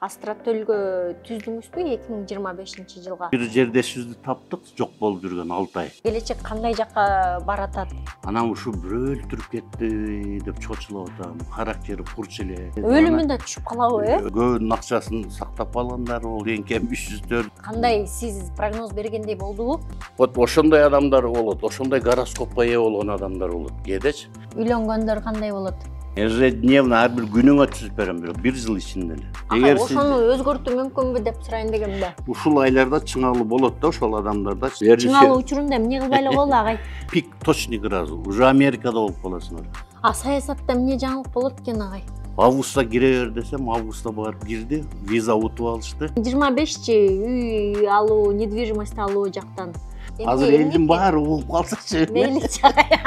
Астротөлгө түздүңүзбү 2025-жылга? Бир жерде сөздү таптык, жок болуп жүргөн 6 ай. Келечек кандай жакка баратат? Анан ушу бирөө өлтүрүп кетти деп чочулуп атам. Характери курч эле. Өлүмүн да түшүп калабы, Көбүнүн акчасын сактап алгандар бол, эң кем 304. Кандай сиз прогноз бергендей болдубу? Вот ошондой адамдар болот, ошондой гороскопко ээ болгон адамдар болот. Кээдечи. Үйлөнгөндөр кандай болот? Ежедневно ар бир күнүңө түзүп берем, бирок 1 жыл ичинде эле. Эгер ошону өзгөртүү мүмкүнбү деп сурайын дегем да. Ушул айларда чыңалуу болот да, ошол адамдарда. Чыңалуу учурунда эмне кылбай эле болду агай? Пик точник разу. Уже Америкада болуп каласыңар. Саясатта эмне жаңылык болот экен агай? Августта кире бер десем, августта барып кирди, виза утуп алышты. 25 үй алуу, недвижимость алуу жактан. Азыр элдин баары угуп калсачы. Мейличи агай.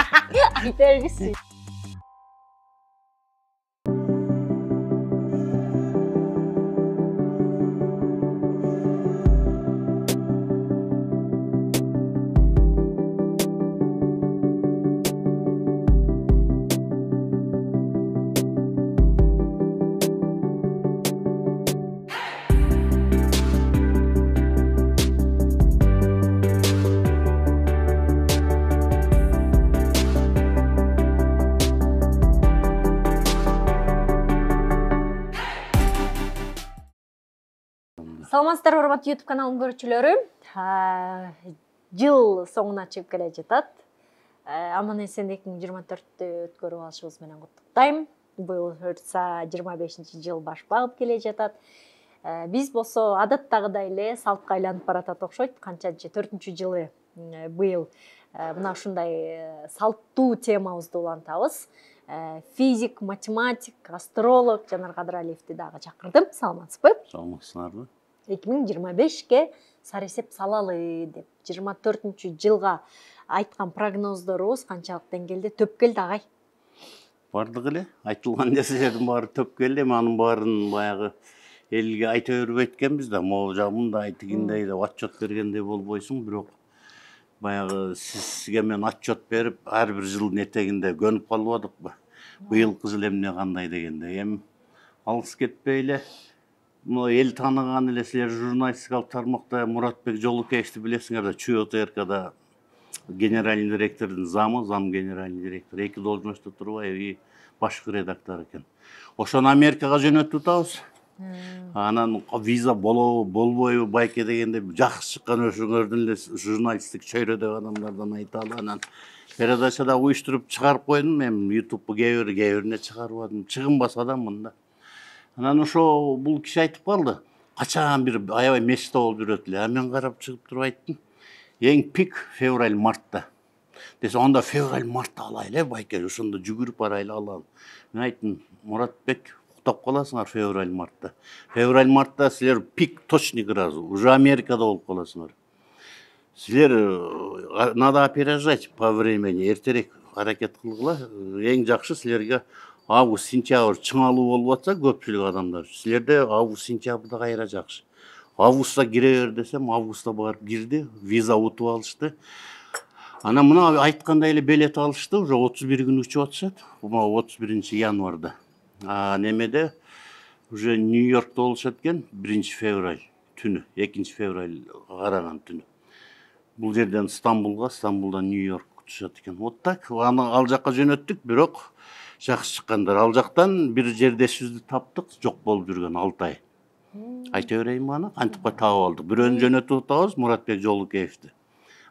Айта бергилсиз. Саламатсыздарбы, урматтуу YouTube каналым көрүүчүлөрү. Жыл соңуна чыгып келе жатат. Аман эсен 2024-тү өткөрүп алышыбыз менен куттуктайм. Быйыл өртса 25-жыл баш багып келе жатат. Биз болсо адаттагыдай эле салтка айланып баратат окшойт. Канчанчы 4-жылы быйыл мына ушундай салттуу темабызды улантабыз. Физик, математик, астролог Жанар Кадыралиевди дагы чакырдым. Саламатсызбы? Саламатсыздарбы? 2025-ке саресеп салалы деп 24-жылга айткан прогноздорубуз канчалык деңгээлде төп келди агай? Бардык эле, айтылган нерселердин баары төп келди. Анын баарын баягы элге айта бербейт экенбиз да, могу жагын да айтыгиндей деп отчет бергендей болбойсуң, бирок баягы сизге мен отчет берип, ар бир жылдын этегинде көнүп калбадыкпы? Быйылкы жыл эмне кандай дегенде. Эми алыс кетпей эле эл тааныган эле силер журналистикалык тармакта Муратбек Жолукеевди билесиңер да, ЧУТРКда генеральный директордун зам генеральный директор, 2 должностто турбай и башкы редактор экен. Ошону Америкага жөнөтүп атабыз. Анан виза болобу, болбойбу байке дегенде жакшы чыккан өзүңөрдүн эле журналисттик чөйрөдөгү адамдардан айталы. Анан передачада уюштуруп чыгарып койдум, мен YouTube'га кээ бирине чыгарбадым. Чыгынбас адаммын да. Анан ошо бул киши айтып калды. Качан бир аябай мечта болуп жүрөт эле. Мен карап чыгып туруп айттым. Эң пик февраль-мартта. Десе, онда февраль-мартта алайлы, байке, ошондо жүгүрүп барайлы алалы. Мен айттым, Муратбек, уктап каласыңар февраль-мартта. Февраль-мартта силер пик точник разу. Уже Америкада болуп каласыңар. Силер надо опережать по времени. Эртерээк аракет кылгыла. Эң жакшы силерге август-сентябрь чыңалуу болуп атса көпчүлүк адамдар. Силерде август-сентябрда кайра жакшы. Августта кире бер десем, августта барып кирди, виза утуп алышты. Анан мына айткандай эле билет алышты, уже 31 күн учуп атышат. 31-январда. Немеде уже Нью-Йоркто болушат экен 1-февраль түнү, 2-февраль караган түнү. Бул жерден Стамбулга, Стамбулдан Нью-Йорк учушат экен. Вот так, ал жакка жөнөттүк, бирок жакшы чыккандар. Ал жактан бир жердешибизди таптык, жок болуп жүргөн 6 ай. Айта берейинби аны? Кантип таап алдык. Бирөөнү жөнөтүп атабыз, Муратбек Жолукеевди.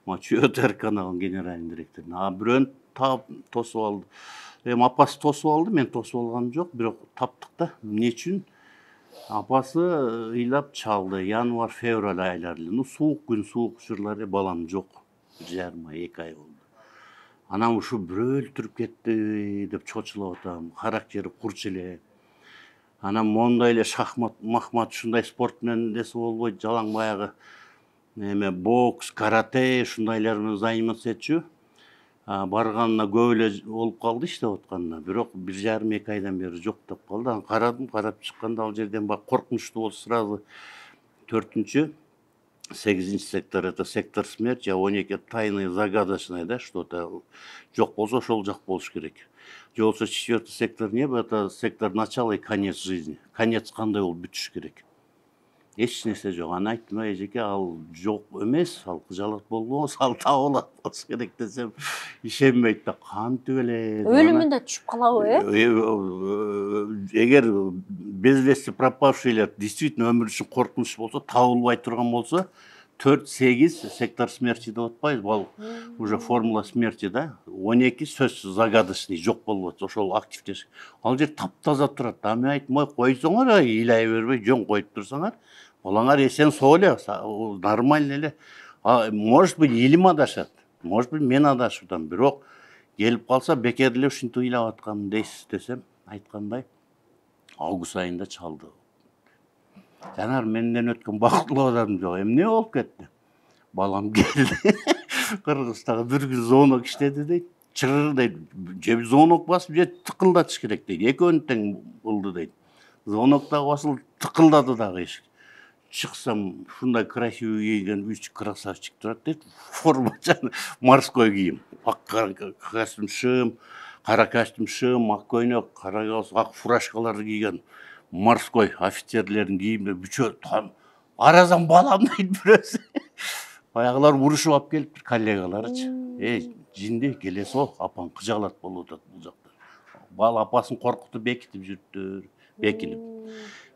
ЧУТРКнын генеральный директорун. Бирөөнү таап тосуп алды. Эми апасы тосуп алды, мен тосуп алгам жок, бирок таптык да. Эмне үчүн? Апасы ыйлап чалды, январь-февраль айлары. Суук күн, суук учурлары балам жок. 1,5-2 ай болду. Анан ушу бирөө өлтүрүп кетти деп чочулуп атам. Характери курч эле. Анан мондай эле шахмат, махмат ушундай спорт менен десе болбойт, жалаң баягы бокс, карате ушундайлар менен заниматься этчү. Барганына көп эле болуп калды иштеп атканына. Бирок 1,5-2 айдан бери жок деп калды. Анан карадым, карап чыкканда ал жерден бак коркунучтуу болуп сразу 4-8 сектор, это сектор смерти, а 12 тайный загадочный, да, что-то жок болсо ошол жак болуш керек. Же болсо 4-й сектор не, это сектор начала и конец жизни. Конец кандай болуп бүтүш керек. эч нерсе жок. Аны айттым, эжеке, ал жок эмес, ал кыжалат болбосо, ал табылат болсо керек десем, ишенбейт да, кантип эле. Өлүмүн да түшүп калабы, Эгер без вести пропавшийлер действительно өмүр үчүн коркунуч болсо, табылбай турган болсо, 4-8 сектор смерти деп атпайбызбы, ал уже формула смерти да. 12 сөзсүз загадочный жок болуп атат, ошол активдеш. Ал жер таптаза турат. А мен айттым, ой, койсоңор, ыйлай бербей, жөн коюп турсаңар, балаңар эсен соо эле, нормально эле. Может быть, илим адашат, может быть, мен адашып атам, бирок келип калса бекер эле ушинтип ыйлап аткан дейсиз десем, айткандай август айында чалды. Жанар, менден өткөн бактылуу адам жок. Эмне болуп кетти? Балам келди. Кыргызстага бир күн звонок иштеди дейт. Чырыр дейт. Же звонок басып, же тыкылдатыш керек дейт. Экөөнү тең кылды дейт. Звонок дагы басылды, тыкылдады дагы эшик. Чыксам, ушундай красивый кийген 3 красавчик турат дейт. Форма морской кийим. Ак костюм шым, кара костюм шым, ак көйнөк, кара галстук, ак фуражкаларды кийген морской офицерлердин кийимдери бүчө там аразан балам дейт бирөөсү. Баягылар урушуп алып келиптир, коллегаларычы. Жинди келесо, апаң кыжалат болуп атат бул жакта. Бала апасын коркутуп бекитип жүрүптүр, бекилип.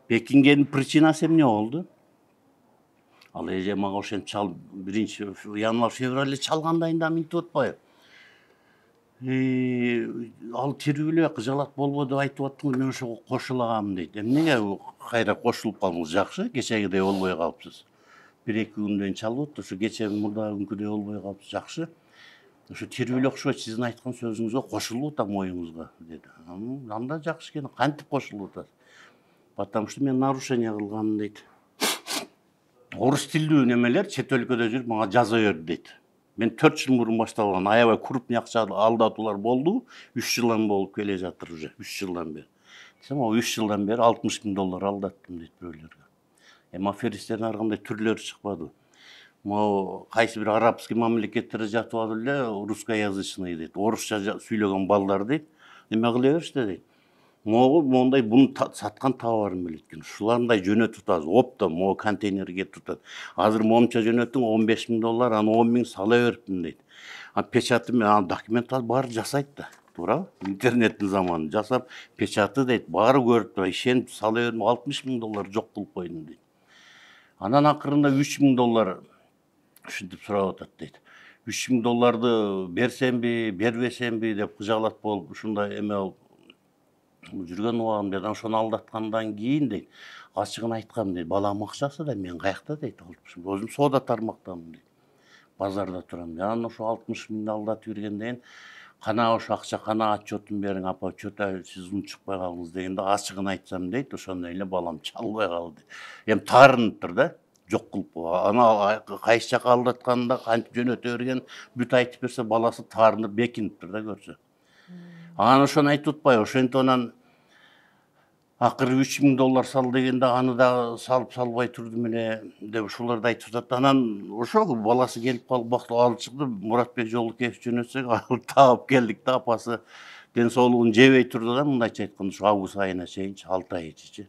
Бекингенин причинасы эмне болду? Ал эже мага ошентип чалып, 1-январь-февраль чалганда да минтип атпайбы? Ал тирүү эле кыжалат болбо деп айтып аттым, мен ошого кошулагам дейт. Эмнеге кайра кошулуп калдыңыз? Жакшы, кечегидей болбой калыпсыз. 1-2 күндөн чалып атты, ошо кече мурдагыкүнкүдөй болбой калыпсыз. Жакшы. Ошо тирүү эле окшойт, сиздин айткан сөзүңүзгө кошулуп атам оюңузга, деди. Анда жакшы экен, кантип кошулуп атасыз? Потому что мен нарушение кылгам дейт. Орус тилдүү немелер чет өлкөдө жүрүп мага жаза берди дейт. Мен 4 жыл мурун башталган аябай крупный акча алдатуулар болду. 3 жылдан болуп келе жатыр уже, 3 жылдан бери. Десем, 3 жылдан бери 60 000 доллар алдаттым дейт бирөөлөргө. Аферисттердин ар кандай түрлөрү чыкпады. Могу кайсы бир арабский мамлекеттерде жатып алып эле русскоязычный дейт, орусча сүйлөгөн балдар дейт. Эме кыла беришти дейт. Могу мондай буну саткан товарын билет экен. Ушулардай жөнөтүп атабыз. Оптом могу контейнерге кетип атат. Азыр момча жөнөттүң 15 000 доллар, аны 10 000 сала бериптим дейт. Печаты менен документ баары жасайт да. Туурабы? Интернеттин заманы жасап, печаты дейт, баары көрүп тура, ишенип сала бердим, 60 000 доллар жок кылып койдум дейт. Анан акырында 3 000 доллар ушинтип сурап атат дейт. 3 000 долларды берсемби, бербесемби деп кыжалат болуп, ушундай эме болуп жүргөн убагым дейт. Ошону алдаткандан кийин дейт, ачыгын айткам дейт, балам акчасы да мен каякта дейт, өзүм соода тармактамын дейт. Базарда турам дейт. Анан ошо 60 000 алдатып бергенден кана ошо акча, кана отчетун бериң, апа, чөтө сиз унчукпай калдыңыз дегенде ачыгын айтсам дейт, ошондой эле балам чалбай калды. Эми таарыныптыр да, жок кылып. Аны кайсы жака алдатканында кантип жөнөтө берген бүт айтып берсе, баласы таарынып бекиниптир да көрсө. Анан ошону айтып атпайбы, ошентип анан акыры 3 000 доллар сал дегенде аны да салып салбай турдум эле деп ушуларды айтып атат. Анан ошо баласы келип калып бактып алып чыкты, Муратбек Жолукеев жөнөтсөк, алып таап келдик да, апасы ден соолугун жебей турду да, мындайча айтканда ошо август айына чейинчи, 6 ай ичичи.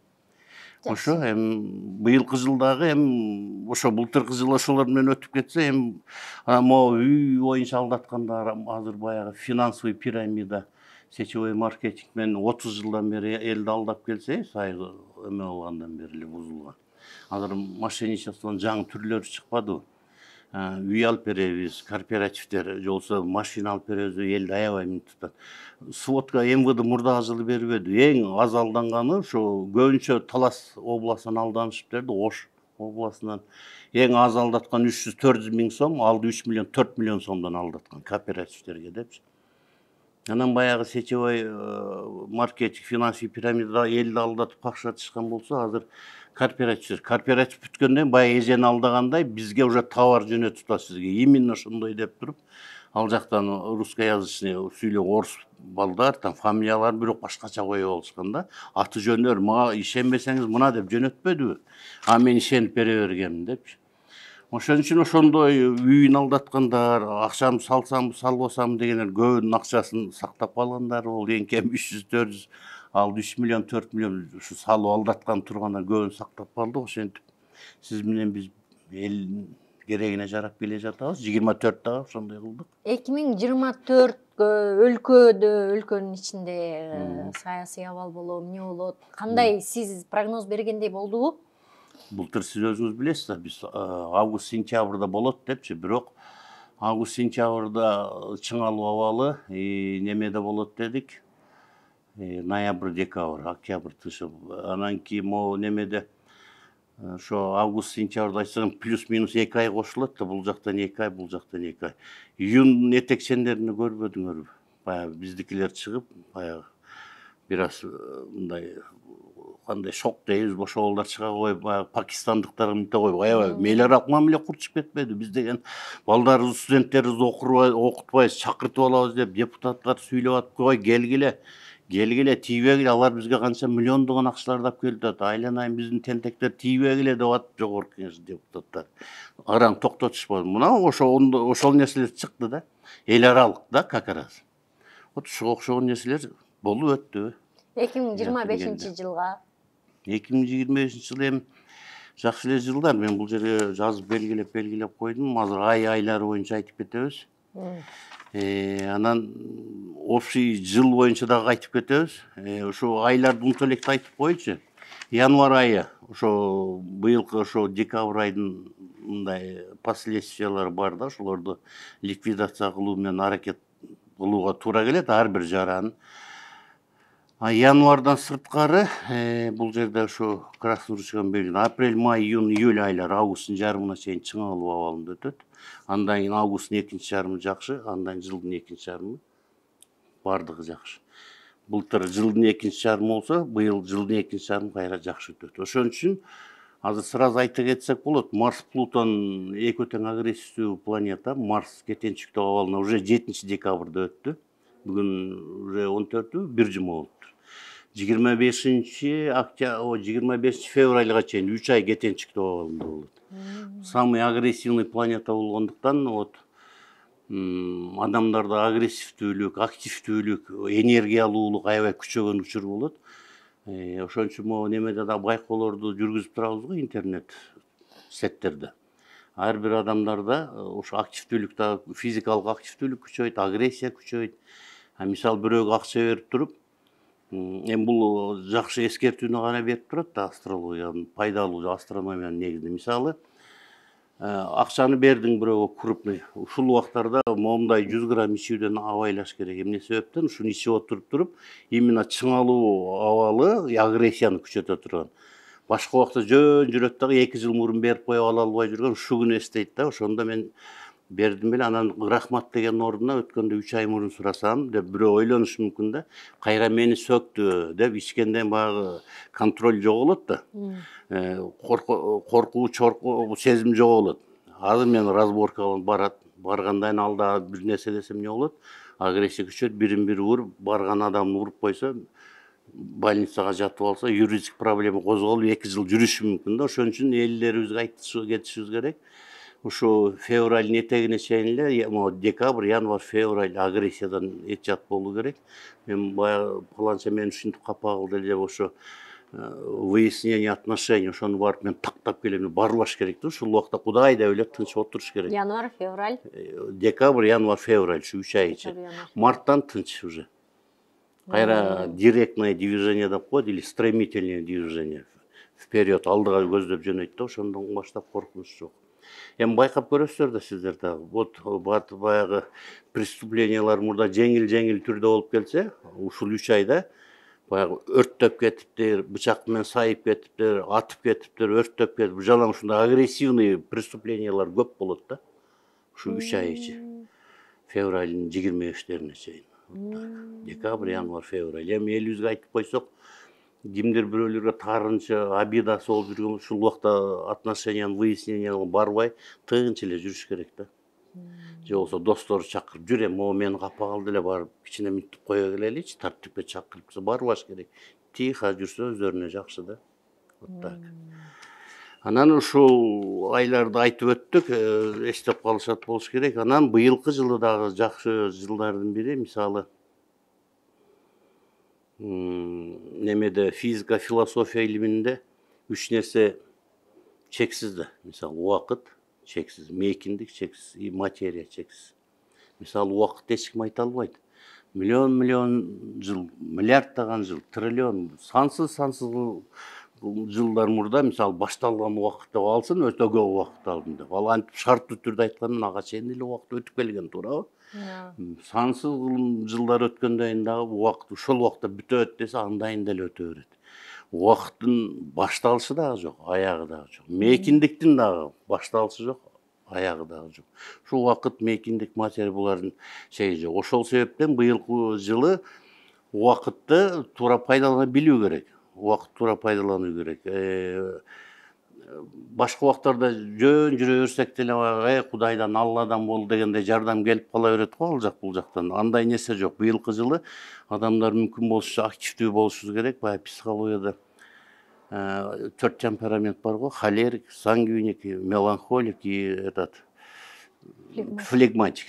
Ошо эми быйылкы жылдагы эми ошо былтыркы жыл ошолор менен өтүп кетсе, эми могу үй боюнча алдаткандар азыр баягы финансовый пирамида, сетевой маркетинг менен 30 жылдан бери элди алдап келсе, сайгы эме болгондан бери эле бузулган. Азыр мошенничествонун жаңы түрлөрү чыкпадыбы? Үй алып беребиз, кооперативдер, же болбосо машина алып беребиз деп элди аябай минтип атат. Сводка МВД мурдагы жылы бербеди. Эң аз алданганы ошо көбүнчө Талас областынан алданышыптыр да, Ош областынан. Эң аз алдаткан 300-400 000 сом, алды 3 миллион, 4 миллион сомдон алдаткан кооперативдерге депчи. Анан баягы сетевой маркетинг, финансовый пирамидада элди алдатып какшатышкан болсо, азыр кооператив бүткөндөн баягы эжени алдагандай бизге уже товар жөнөтүп атат сизге. Именно ошондой деп туруп, ал жактан русскоязычный сүйлөгөн орус балдар, там фамилияларын бирок башкача коюп алышкан да. Аты жөндөр мага ишенбесеңиз мына деп жөнөтпөдүбү? А мен ишенип бере бергем депчи. Ошон үчүн ошондой үйүн алдаткандар, акчамды салсамбы, салбасамбы дегендер көбүнүн акчасын сактап калгандар, ол эң кем 300-400, ал 3 миллион, 4 миллион ушу салып алдаткан тургандар көбүн сактап калды. Ошентип Сиз менен биз эл керегине жарап келе жатабыз. 24 ошондой кылдык. 2024 өлкөнүн ичинде саясий абал болобу, эмне болот? Кандай сиз прогноз бергендей болдубу? Былтыр сиз өзүңүз билесиз, биз август-сентябрда болот депчи, бирок август-сентябрда чыңалуу абалы немеде болот дедик. Ноябрь, декабрь, октябрь тышып. Анан кийин могу немеде ошо август-сентябрда айтсаң плюс-минус 2 ай кошулат да, бул жактан 2 ай, бул жактан 2 ай. Июнь этекчендеrini көрбөдүңөрбү? Баягы биздикилер чыгып, баягы бир аз мындай кандай шок дейбиз, ошолор чыга коюп, баягы пакистандыктар мынте коюп, аябай мейлерак мамиле курчуп кетпеди? Биз деген балдарыбыз, студенттерибизди окутпайбыз, чакыртып алабыз деп депутаттар сүйлөп атып, кой келгиле, тийбегиле, алар бизге канча миллиондогон акчаларды алып келип атат. Айланайын биздин тентектер тийбегиле деп атып жогорку кеңеш депутаттар. Араң токтотушпады. Мына ошол нерселер чыкты да. Эл аралык да, как раз. Вот ушуга окшогон нерселер болуп өттү. 2025-жылга 2025 жыл эми жакшы эле жылдар. Мен бул жерге жазып белгилеп койдум. Азыр айлары боюнча айтып кетебиз. Анан общий жыл боюнча дагы айтып кетебиз. Ошо айларды унута электи айтып коелучу. Январь айы, ошо быйылкы ошо декабрь айдын мындай последствиялары бар да, ошолорду ликвидация кылуу менен аракет кылууга туура келет ар бир жаранын. Январдан сырткары бул жерде ошо красный ручкадан белгилен апрель, май, июнь, июль айлары августтун жарымына чейин чыңалуу абалында өтөт. Андан кийин августтун экинчи жарымы жакшы, андан жылдын экинчи жарымы бардыгы жакшы. Былтыр жылдын экинчи жарымы болсо, быйыл жылдын экинчи жарымы кайра жакшы өтөт. Ошон үчүн азыр сразу айта кетсек болот, Марс Плутон экөө тең агрессивдүү планета. Марс кетенчиктүү абалына уже 7 декабрда өттү. Бүгүн уже 14-ü, бир жума болуптур. 25 февралга чейин 3 ай кетенчиктүү абалында болот. Самый агрессивный планета болгондуктан вот адамдарда агрессивдүүлүк, активдүүлүк, энергиялуулук аябай күчөгөн учур болот. Ошон үчүн могу немеде да байкоолорду жүргүзүп турабыз го, интернет сеттерде. Ар бир адамдарда ошо активдүүлүк да, физикалык активдүүлүк күчөйт, агрессия күчөйт. Мисалы бирөөгө акча берип туруп, эми бул жакшы эскертүүнү гана берип турат да, астрологиянын пайдалуу астрономиянын негизинде. Мисалы акчаны бердиң бирөөгө крупный, ушул убактарда момундай 100 грамм ичүүдөн абайлаш керек. Эмне себептен? Ушуну ичип отуруп именно чыңалуу абалы агрессияны күчөтө турган. Башка убакта жөн жүрөт дагы 2 жыл мурун берип коюп ала албай жүргөн, ушу күнү эстейт да. Ошондо мен бердим беле, анан рахмат деген ордуна өткөндө 3 ай мурун сурасам деп бирөө ойлонушу мүмкүн да. Кайра мени сөктү деп ичкенден баягы контроль жоголот да. Коркуу, чоркуу сезим жоголот. Азыр мен разборкага баргандан алда бир нерсе десем эмне болот? Агрессия күчөйт, бирин-бири уруп, барган адамды уруп койсо, больницага жатып алса, юридический проблема козголуп 2 жыл жүрүшү мүмкүн да. Ошон үчүн элдерибизге айтышып кетишибиз керек. Ушу февраль этегине чейин эле, декабрь, январь, февраль агрессиядан эчат болуу керек. Мен баягы планча мени ушинтип капа кылды деп ошо выяснение отношений, ошону барып мен тактап келем, барбаш керек да. Ушул убакта Кудай деп ойлоп тынчып отуруш керек. Январь, февраль, Декабрь, январь, февраль, ушу 3 ай ичи. Марттан тынч уже. Кайра директное движение деп коет, или стремительное движение. Вперед, алдыга көздөп жөнөйт да, ошондон баштап коркунуч жок. Эми байкап көрөсүздөр да сиздер дагы. Вот баягы преступлениялар мурда жеңил түрдө болуп келсе, ушул 3 айда баягы өрттөп кетиптир, бычак менен сайып кетиптир, атып кетиптир, өрттөп кетип, жалаң ушундай агрессивный преступлениялар көп болот да. Ушу 3 ай ичи. Февралдын 25-лерине чейин. Декабрь, январь, февраль. Эми элибизге айтып койсок, кимдир бирөөлөргө таарынча обидасы болуп жүргөн ушул убакта отношенияны выясненияга барбай тыгынча эле жүрүш керек да. Же болсо достору чакырып, жүр эми могу мени капа кылды эле, барып кичине минтип кое келеличи, тартипке чакырып барбаш керек. Тихо жүрсө өздөрүнө жакшы да. Вот так. Анан ушул айларды айтып өттүк, эстеп калышат болуш керек. Анан быйылкы жылы дагы жакшы жылдардын бири, мисалы немеде физика, философия илиминде 3 нерсе чексиз да. Мисалы убакыт чексиз, мейкиндик чексиз, и материя чексиз. Мисалы убакытты эч ким айта албайт. Миллион жыл, миллиарддаган жыл, триллион, сансыз жылдар мурда мисалы башталган убакыт деп алсын, өтө көп убакыт алдым деп. Ал антип шарттуу түрдө айтканда ага чейин эле убакыт өтүп келген, туурабы? Сансыз жылдар өткөндөн дагы убакыт ошол убакытта бүтөт десе, андайын деле өтө берет. Убакыттын башталышы дагы жок, аягы дагы жок. Мейкиндиктин дагы башталышы жок, аягы дагы жок. Ушул убакыт, мейкиндик, материя булардын чеги жок. Ошол себептен быйылкы жылы убакытты туура пайдалана билүү керек. Убакыт туура пайдалануу керек. Башка убактарда жөн жүрө берсек деле Кудайдан, Алладан болду дегенде жардам келип кала берет го ал жак бул жактан. Андай нерсе жок. Быйылкы жылы адамдар мүмкүн болушунча активдүү болушубуз керек. Баягы психологияда 4 темперамент бар го: холерик, сангвиник, меланхолик и этот флегматик.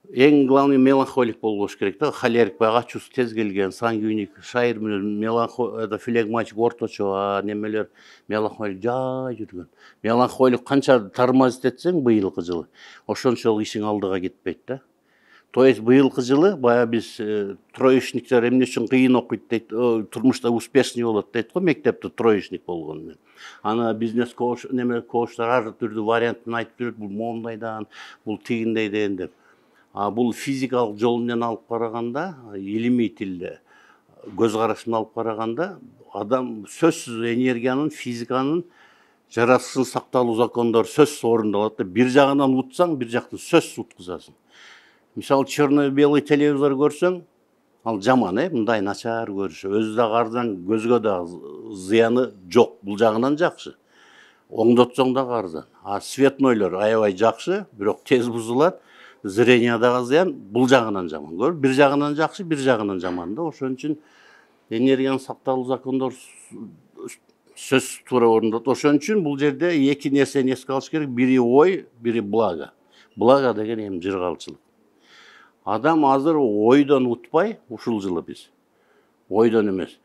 Эң главный меланхолик болуш керек да. Холерик баягы ачуусу тез келген, сангвиник шайыр менен, флегматик орточо, немелер меланхолик жай жүргөн. Меланхолик канча тормозить этсең быйылкы жылы, ошончолук ишиң алдыга кетпейт да. То есть быйылкы жылы баягы биз троечниктер эмне үчүн кыйын окуйт дейт, турмушта успешный болот дейт го, мектепте троечник болгону менен. Аны бизнес коуч, коучтар ар түрдүү вариантын айтып жүрөт, бул моундайдан, бул тигиндей деген деп. Бул физикалык жол менен алып караганда, илимий тилде, көз караш менен алып караганда, адам сөзсүз энергиянын, физиканын жаратылыштын сакталуу закондору сөзсүз орундалат да. Бир жагынан утсаң, бир жактан сөзсүз уткузасың. Мисалы черно-белый телевизор көрсөң, ал жаман, мындай начар көрүш. Өзү дагы арзан, көзгө дагы зыяны жок, бул жагынан жакшы. Оңдотсоң дагы арзан. Светнойлор аябай жакшы, бирок тез бузулат. Зрение дагы зыян, бул жагынан жаман. Көр, бир жагынан жакшы, бир жагынан жаман да. Ошон үчүн энергиянын сакталуу закондору сөз туура орундалат. Ошон үчүн бул жерде эки нерсени эске алыш керек: бири ой, бири благо. Благо деген эми жыргалчылык. Адам азыр ойдон утпай, ушул жылы биз ойдон эмес,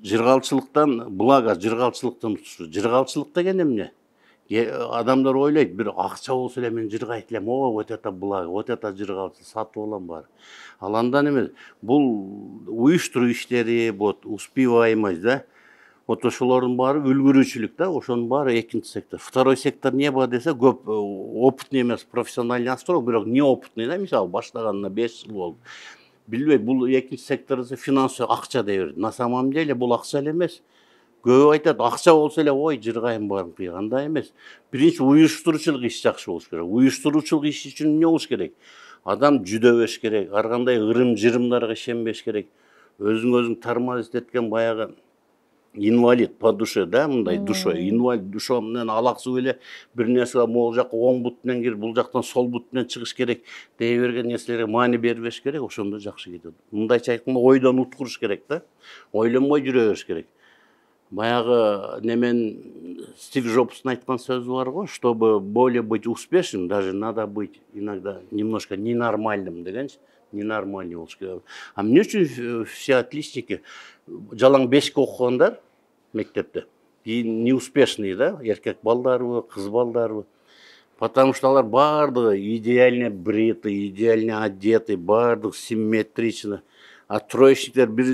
жыргалчылыктан, благо жыргалчылыктан утушу. Жыргалчылык деген эмне? Адамдар ойлойт, бир акча болсо эле мен жыргайт элем, вот это благо, вот это жыргалчылык, сатып алам баары. Ал андан эмес, бул уюштуруу иштери, вот успеваемость да, вот ошолордун баары үлгүрүүчүлүк да, ошонун баары экинчи сектор. Второй сектор не бар десе, көп опытный эмес, профессиональный астролог, бирок неопытный да, мисалы баштаганына 5 жыл болду. Билбейт, бул экинчи сектор финансовый акча деп берет. На самом деле бул акча эле эмес. Көп айтат, акча болсо эле ой жыргайын баарын кыйган. Андай эмес. Биринчи уюштуруучулук иш жакшы болуш керек. Уюштуруучулук иш үчүн эмне болуш керек? Адам жүдөбөш керек, ар кандай ырым-жырымдарга ишенбеш керек. Өзүң тормозить эткен баягы инвалид по душе, да, мындай душой, инвалид душо менен алаксуу эле бир нерсе могул жакка оң бут менен кирип, бул жактан сол бут менен чыгыш керек дей берген нерселерге маани бербеш керек, ошондо жакшы кетет. Мындайча айтканда ойдон уткуруш керек да, ойлонбой жүрө бериш керек. Баягы немен Стив Джобстун айткан сөзү бар го: чтобы более быть успешным, даже надо быть иногда немножко ненормальным дегенчи. Ненормальный болуш керек. Эмне үчүн все отличники жалаң 5ке окугандар мектепте неуспешный да, эркек балдарбы, кыз балдарбы? Потому что алар бардыгы идеально бриты, идеально одеты, бардыгы симметрично. А троечниктер бир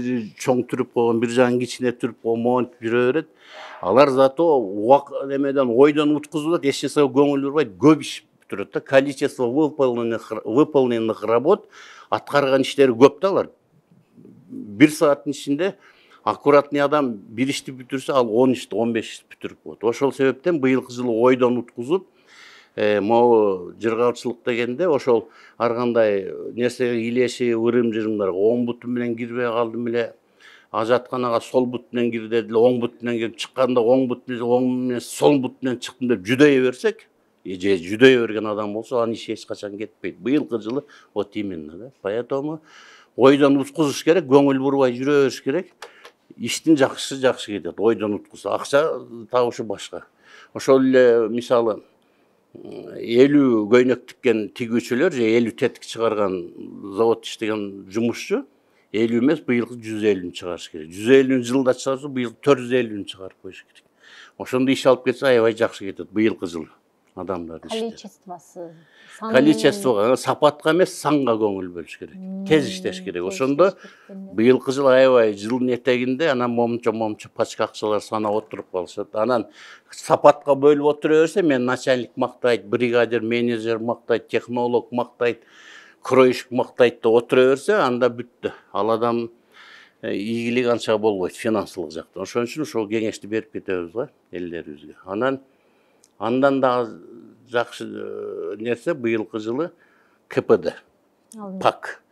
чоң түрүп койгон, бир жагын кичине түрүп койгон, монтип жүрө берет. Алар зато немеден ойдон уткузулат, эч нерсеге көңүл бурбайт, көп иш бүтүрөт да. Количество выполненных работ, аткарган иштери көп да алар. 1 сааттын ичинде аккуратный адам бир ишти бүтүрсө, ал 10 ишти, 15 ишти бүтүрүп коет. Ошол себептен быйылкы жылы ойдон уткузуп, могу жыргалчылык дегенде ошол ар кандай нерсеге илеши, ырым-жырымдарга оң буту менен кирбей калдым эле, ажатканага сол бут менен кир деди эле, оң бут менен кирип чыкканда оң менен сол бут менен чыктым деп жүдөй берсек, же жүдөй берген адам болсо, анын иши эч качан кетпейт. Быйылкы жылы вот именно да. Поэтому ойдон уткузуш керек, көңүл бурбай жүрө бериш керек. Иштин жакшы кетет, ойдон уткузса. Акча табышы башка. Ошол эле мисалы 50 көйнөк тиккен тигүүчүлөр же 50 тетик чыгарган завод иштеген жумушчу 50 эмес, быйыл 150 чыгарыш керек. 150 жылда чыгарса, быйыл 450 чыгарып коюш керек. Ошондо иш алып кетсе аябай жакшы кетет быйылкы жыл адамдардын ишти. Количествосы, саны Количествого, сапатка эмес, санга көңүл бөлүш керек. Тез иштеш керек. Ошондо быйылкы жыл аябай жылдын этегинде анан момчо пачка акчалар санап отуруп калышат. Анан сапатка бөлүп отура берсе, мен начальник мактайт, бригадир, менеджер мактайт, технолог мактайт, кроечник мактайт деп отура берсе, анда бүттү. Ал адам ийгилик анча болбойт финансылык жактан. Ошон үчүн ошол кеңешти берип кетебиз го элдерибизге. Андан дагы жакшы нерсе быйылкы жылы КПД, ПАК,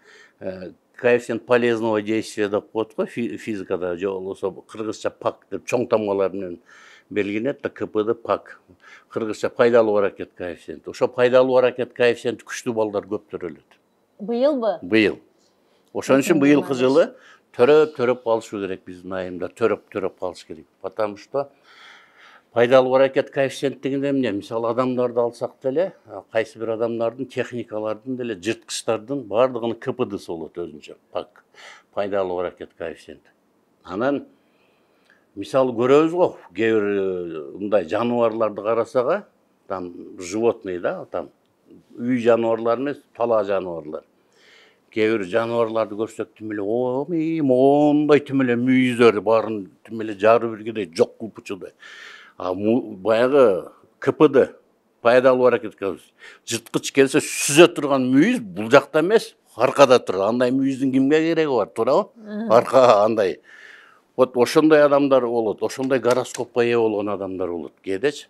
коэффициент полезного действия деп коет го физикада, же болбосо кыргызча ПАК деп чоң тамгалар менен белгиленет да, КПД, ПАК. Кыргызча пайдалуу аракет коэффициенти. Ошо пайдалуу аракет коэффициенти күчтүү балдар көп төрөлөт. Быйылбы? Быйыл. Ошон үчүн быйылкы жылы төрөп калышы керек, биздин айымда төрөп калыш керек. Потому что пайдалуу аракет коэффициенттигинде эмне? Мисалы адамдарды алсак деле, кайсы бир адамдардын, техникалардын деле, жырткычтардын бардыгынын КПДсы болот өзүнчө. ПАК, пайдалуу аракет коэффициенти. Анан мисалы көрөбүз го, кээ бир мындай жаныбарларды карасага, там животный да, там үй жаныбарлары эмес, талаа жаныбарлар. Кээ бир жаныбарларды көрсөк тим эле мондай тим эле мүйүздөр баарын тим эле жарып биргедей жок кылып учудай. Баягы КПД, пайдалуу аракет коэффициенти. Жырткыч келсе сүзө турган мүйүз бул жакта эмес, аркада турат. Андай мүйүздүн кимге кереги бар, туурабы? Арка андай. Вот ошондой адамдар болот, ошондой гороскопко ээ болгон адамдар болот. Кээдечи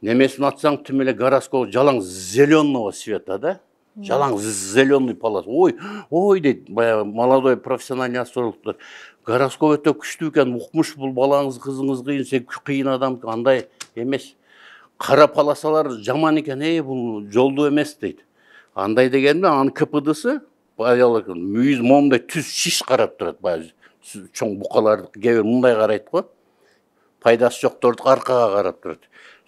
немесин атсаң тим эле гороскоп жалаң зеленого цвета да? Жалаң зеленый полос. Ой дейт, баягы молодой профессиональный астрологдор. Гороскоп өтө күчтүү экен, укмуш бул балаңыз, кызыңыз кыйын, сен кыйын адам, андай эмес. Кара полосалар жаман экен, бул жолдуу эмес дейт. Андай дегенде анын КПДсы мүйүз момундай түз шиш карап турат, баягы чоң букаларды кээ бир мындай карайт го. Пайдасы жокторду аркага карап турат.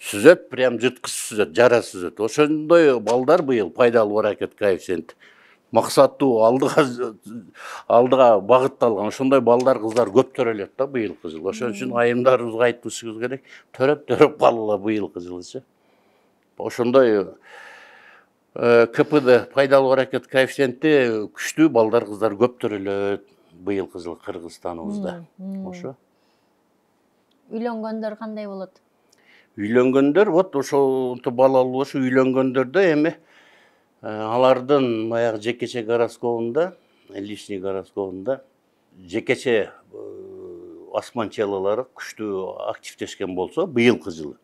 Сүзөт, прям жырткыч сүзөт, жара сүзөт. Ошондой балдар быйыл пайдалуу аракет коэффициенти. Максаттуу алдыга багытталган ошондой балдар, кыздар көп төрөлөт да быйылкы жыл. Ошон үчүн айымдарыбызга айтышыбыз керек, төрөп калгыла быйылкы жылычы. Ошондой КПД, пайдалуу аракет коэффициенти күчтүү балдар, кыздар көп төрөлөт быйылкы жыл Кыргызстаныбызда. Ошо. Үйлөнгөндөр кандай болот? Үйлөнгөндөр, вот ошонто балалуу болушу, үйлөнгөндөрдө эми алардын баягы жекече гороскопунда, личный гороскопунда жекече асман челалары күчтүү активдешкен болсо, быйылкы жылы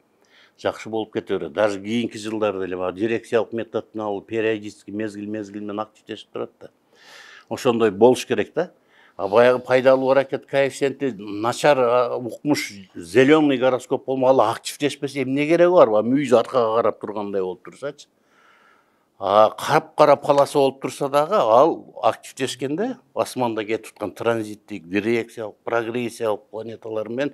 жакшы болуп кете берет. Даже кийинки жылдарда эле дирекциялык метод менен алып периодически мезгил менен активдешип турат да. Ошондой болуш керек да. Баягы пайдалуу аракет коэффициенти начар укмуш зеленый гороскоп болмо, ал активдешпесе эмне кереги бар? Мүйүз аркага карап тургандай болуп турсачы. Кара полоса болуп турса дагы, ал активдешкенде асманда кетип аткан транзиттик, дирекциялык, прогрессиялык планеталар менен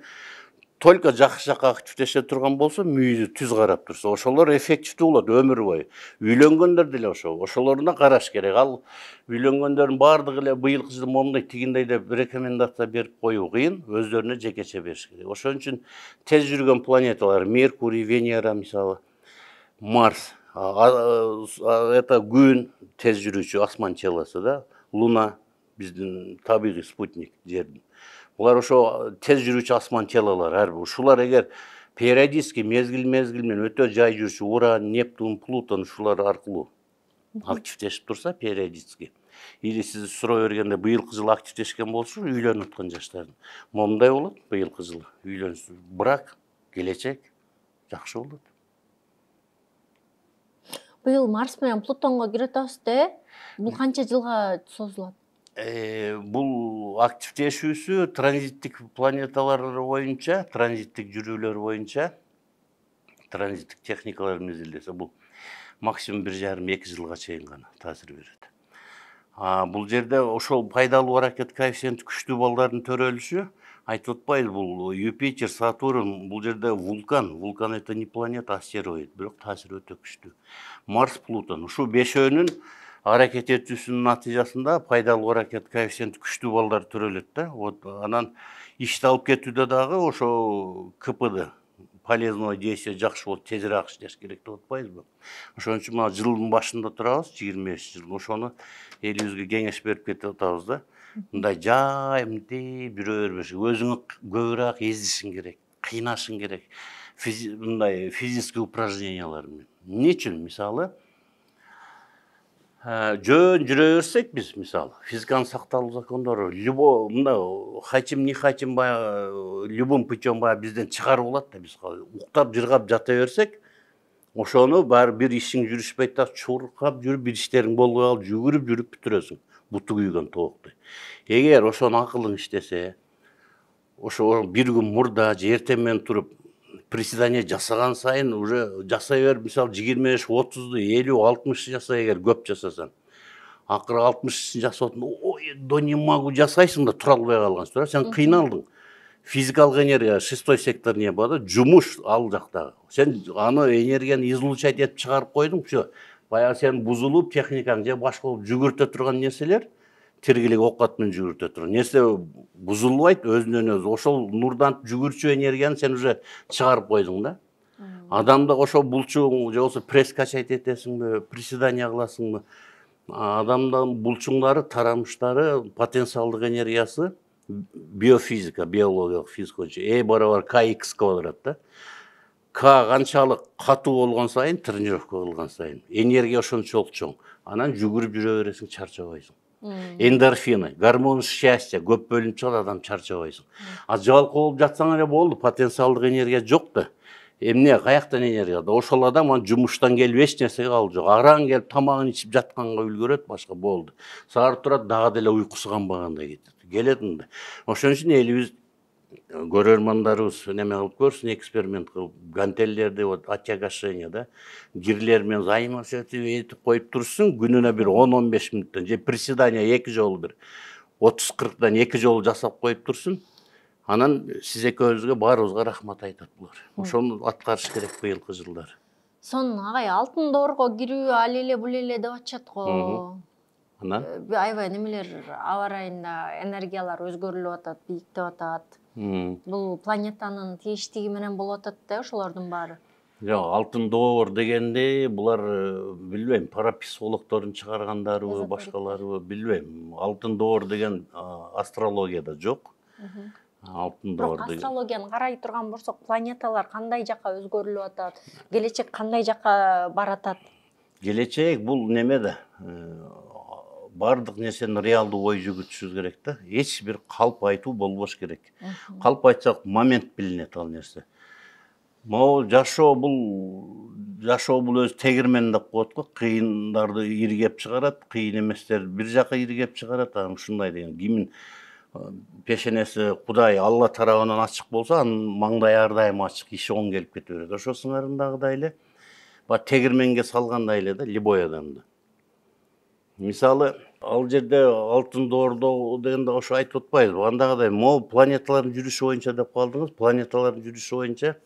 только жакшы жакка активдеше турган болсо, мүйүзү түз карап турса, ошолор эффективдүү болот өмүр бою. Үйлөнгөндөр деле ошолоруна караш керек. Ал үйлөнгөндөрдүн бардыгы эле быйылкы жылы момундай тигиндей деп рекомендация берип коюу кыйын, өздөрүнө жекече бериш керек. Ошон үчүн тез жүргөн планеталар, Меркурий, Венера мисалы, Марс, это күн тез жүрүүчү асман челасы да, Луна биздин табигый спутник жердин. Булар ошо тез жүрүүчү асман челалар, ар бир. Ушулар эгер периодически мезгил менен өтө жай жүрүүчү Уран, Нептун, Плутон ушулар аркылуу активдешип турса периодически. Или сиз суроо бергенде быйылкы жылы активдешкен болсо, үйлөнүп аткан жаштардын. Момундай болот быйылкы жылы. Үйлөнүш, брак, келечек жакшы болот. Быйыл Марс менен Плутонго кире атабыз, бул канча жылга созулат? Бул активдешүүсү транзиттик планеталар боюнча, транзиттик жүрүүлөр боюнча, транзиттик техникалар менен изилдесе, бул максимум 1,5-2 жылга чейин гана таасир берет. Бул жерде ошол пайдалуу аракет коэффициенти күчтүү балдардын төрөлүшү, айтып атпайбыз, бул Юпитер, Сатурн, бул жерде вулкан. Вулкан это не планета, астероид, бирок таасири өтө күчтүү. Марс, Плутон, ушул бешөөнүн аракет этүүсүнүн натыйжасында пайдалуу аракет коэффициенти күчтүү балдар төрөлөт да. Вот анан ишти алып кетүүдө дагы ошо КПД, полезный действие жакшы болуп тезирээк иштеш керек деп атпайбызбы? Ошон үчүн мына жылдын башында турабыз, 25 жыл. Ошону элибизге кеңеш берип кетип атабыз да. Мындай жайымтип жүрө бербеш, өзүңө көбүрөөк эздишиң керек, кыйнашың керек. Мындай физический упражнениялар менен. Эмне үчүн? Мисалы, жөн жүрө берсек биз, мисалы, физиканын сакталуу закондору, любой мындай хотим не хотим баягы любым путем баягы бизден чыгарып алат да, биз уктап жыргап жата берсек, ошону баары бир ишиң жүрүшпөй атат, чуркап жүрүп бир иштериң болбой калып, жүгүрүп жүрүп бүтүрөсүң. Буту күйгөн тооктой. Эгер ошону акылың иштесе, ошо бир күн мурда же эртең менен туруп приседание жасаган сайын уже жасай берип, мисалы 25, 30, 50, 60 жасай, эгер көп жасасаң. Акыры 60 жасап, ой, да не могу жасайсың да тура албай калгансың. Сен кыйналдың. Физикалык энергия 6 сектор не бар, жумуш ал жактагы. Сен аны энергияны излучать этип чыгарып койдуң, всё. Баягы сен бузулуп, техникаң же башка болуп жүгүртө турган нерселер, тиргилик оокат менен жүгүртө турган нерсе бузулбайт өзүнөн өзү. Ошол нурдан жүгүрчү энергияны сен уже чыгарып койдуң да. Адамда ошол булчуң же болсо пресс качать этесиңби, приседание кыласыңбы? Адамдын булчуңдары, тарамыштары, потенциалдык энергиясы биофизика, биологиялык физика боюнча барабар kx квадрат да. К канчалык катуу болгон сайын, тренировка кылган сайын энергия ошончолук чоң. Анан жүгүрүп жүрө бересиң, чарчабайсың. Эндорфины, гормон счастья көп бөлүнүп чыгат, адам чарчабайсың. Жалкы болуп жатсаң эле болду, потенциалдык энергия жок да. Эмне, каяктан энергия? Ошол адам жумуштан келип эч нерсеге калып жок. Араң келип тамагын ичип жатканга үлгүрөт, башка болду. Саар турат, дагы деле уйкусу канбагандай кетет. Келет мындай. Ошон үчүн элибиз көрөрмандарыбыз неме кылып көрсүн, эксперимент кылып, гантеллерди вот оттягощение да, кирлер менен займашып этип коюп турсун, күнүнө бир 10-15 мүнөттөн же приседание 2 жолу бир 30-40дан 2 жолу жасап коюп турсун. Анан сиз экөөбүзгө баарыбызга рахмат айтат булар. Ошону аткарыш керек быйылкы жылдары. Сонун агай, алтын доорго кирүү ал эле бул эле деп атышат го. Анан аябай немелер аба ырайында энергиялар өзгөрүлүп атат, бийиктеп атат. Бул планетанын тийиштиги менен болуп атат да ошолордун баары. Жок, алтын доор дегенде булар билбейм, парапсихологдордун чыгаргандарыбы, башкаларыбы билбейм. Алтын доор деген астрологияда жок. Алтын доор деген. Астрологияны карай турган болсок, планеталар кандай жака өзгөрүлүп атат, келечек кандай жака баратат? Келечек бул неме да, бардык нерсени реалдуу ой жүгүртүшүбүз керек да. Эч бир калп айтуу болбош керек. Калп айтсак момент билинет ал нерсе. Могу жашоо бул өзү тегирмен деп коет го, кыйындарды иргеп чыгарат, кыйын эместер бир жака иргеп чыгарат, анан ушундай деген. Кимин пешенеси Кудай Алла тарабынан ачык болсо, анын маңдайы ар дайым ачык, иши оң келип кете берет. Ошо сыңарындагыдай эле, тегирменге салгандай эле да, любой адамды. Мисалы, ал жерде алтын доордо дегенде ошо айтып атпайбызбы? Андагыдай, могу планеталардын жүрүшү боюнча деп калдыңыз. Планеталардын жүрүшү боюнча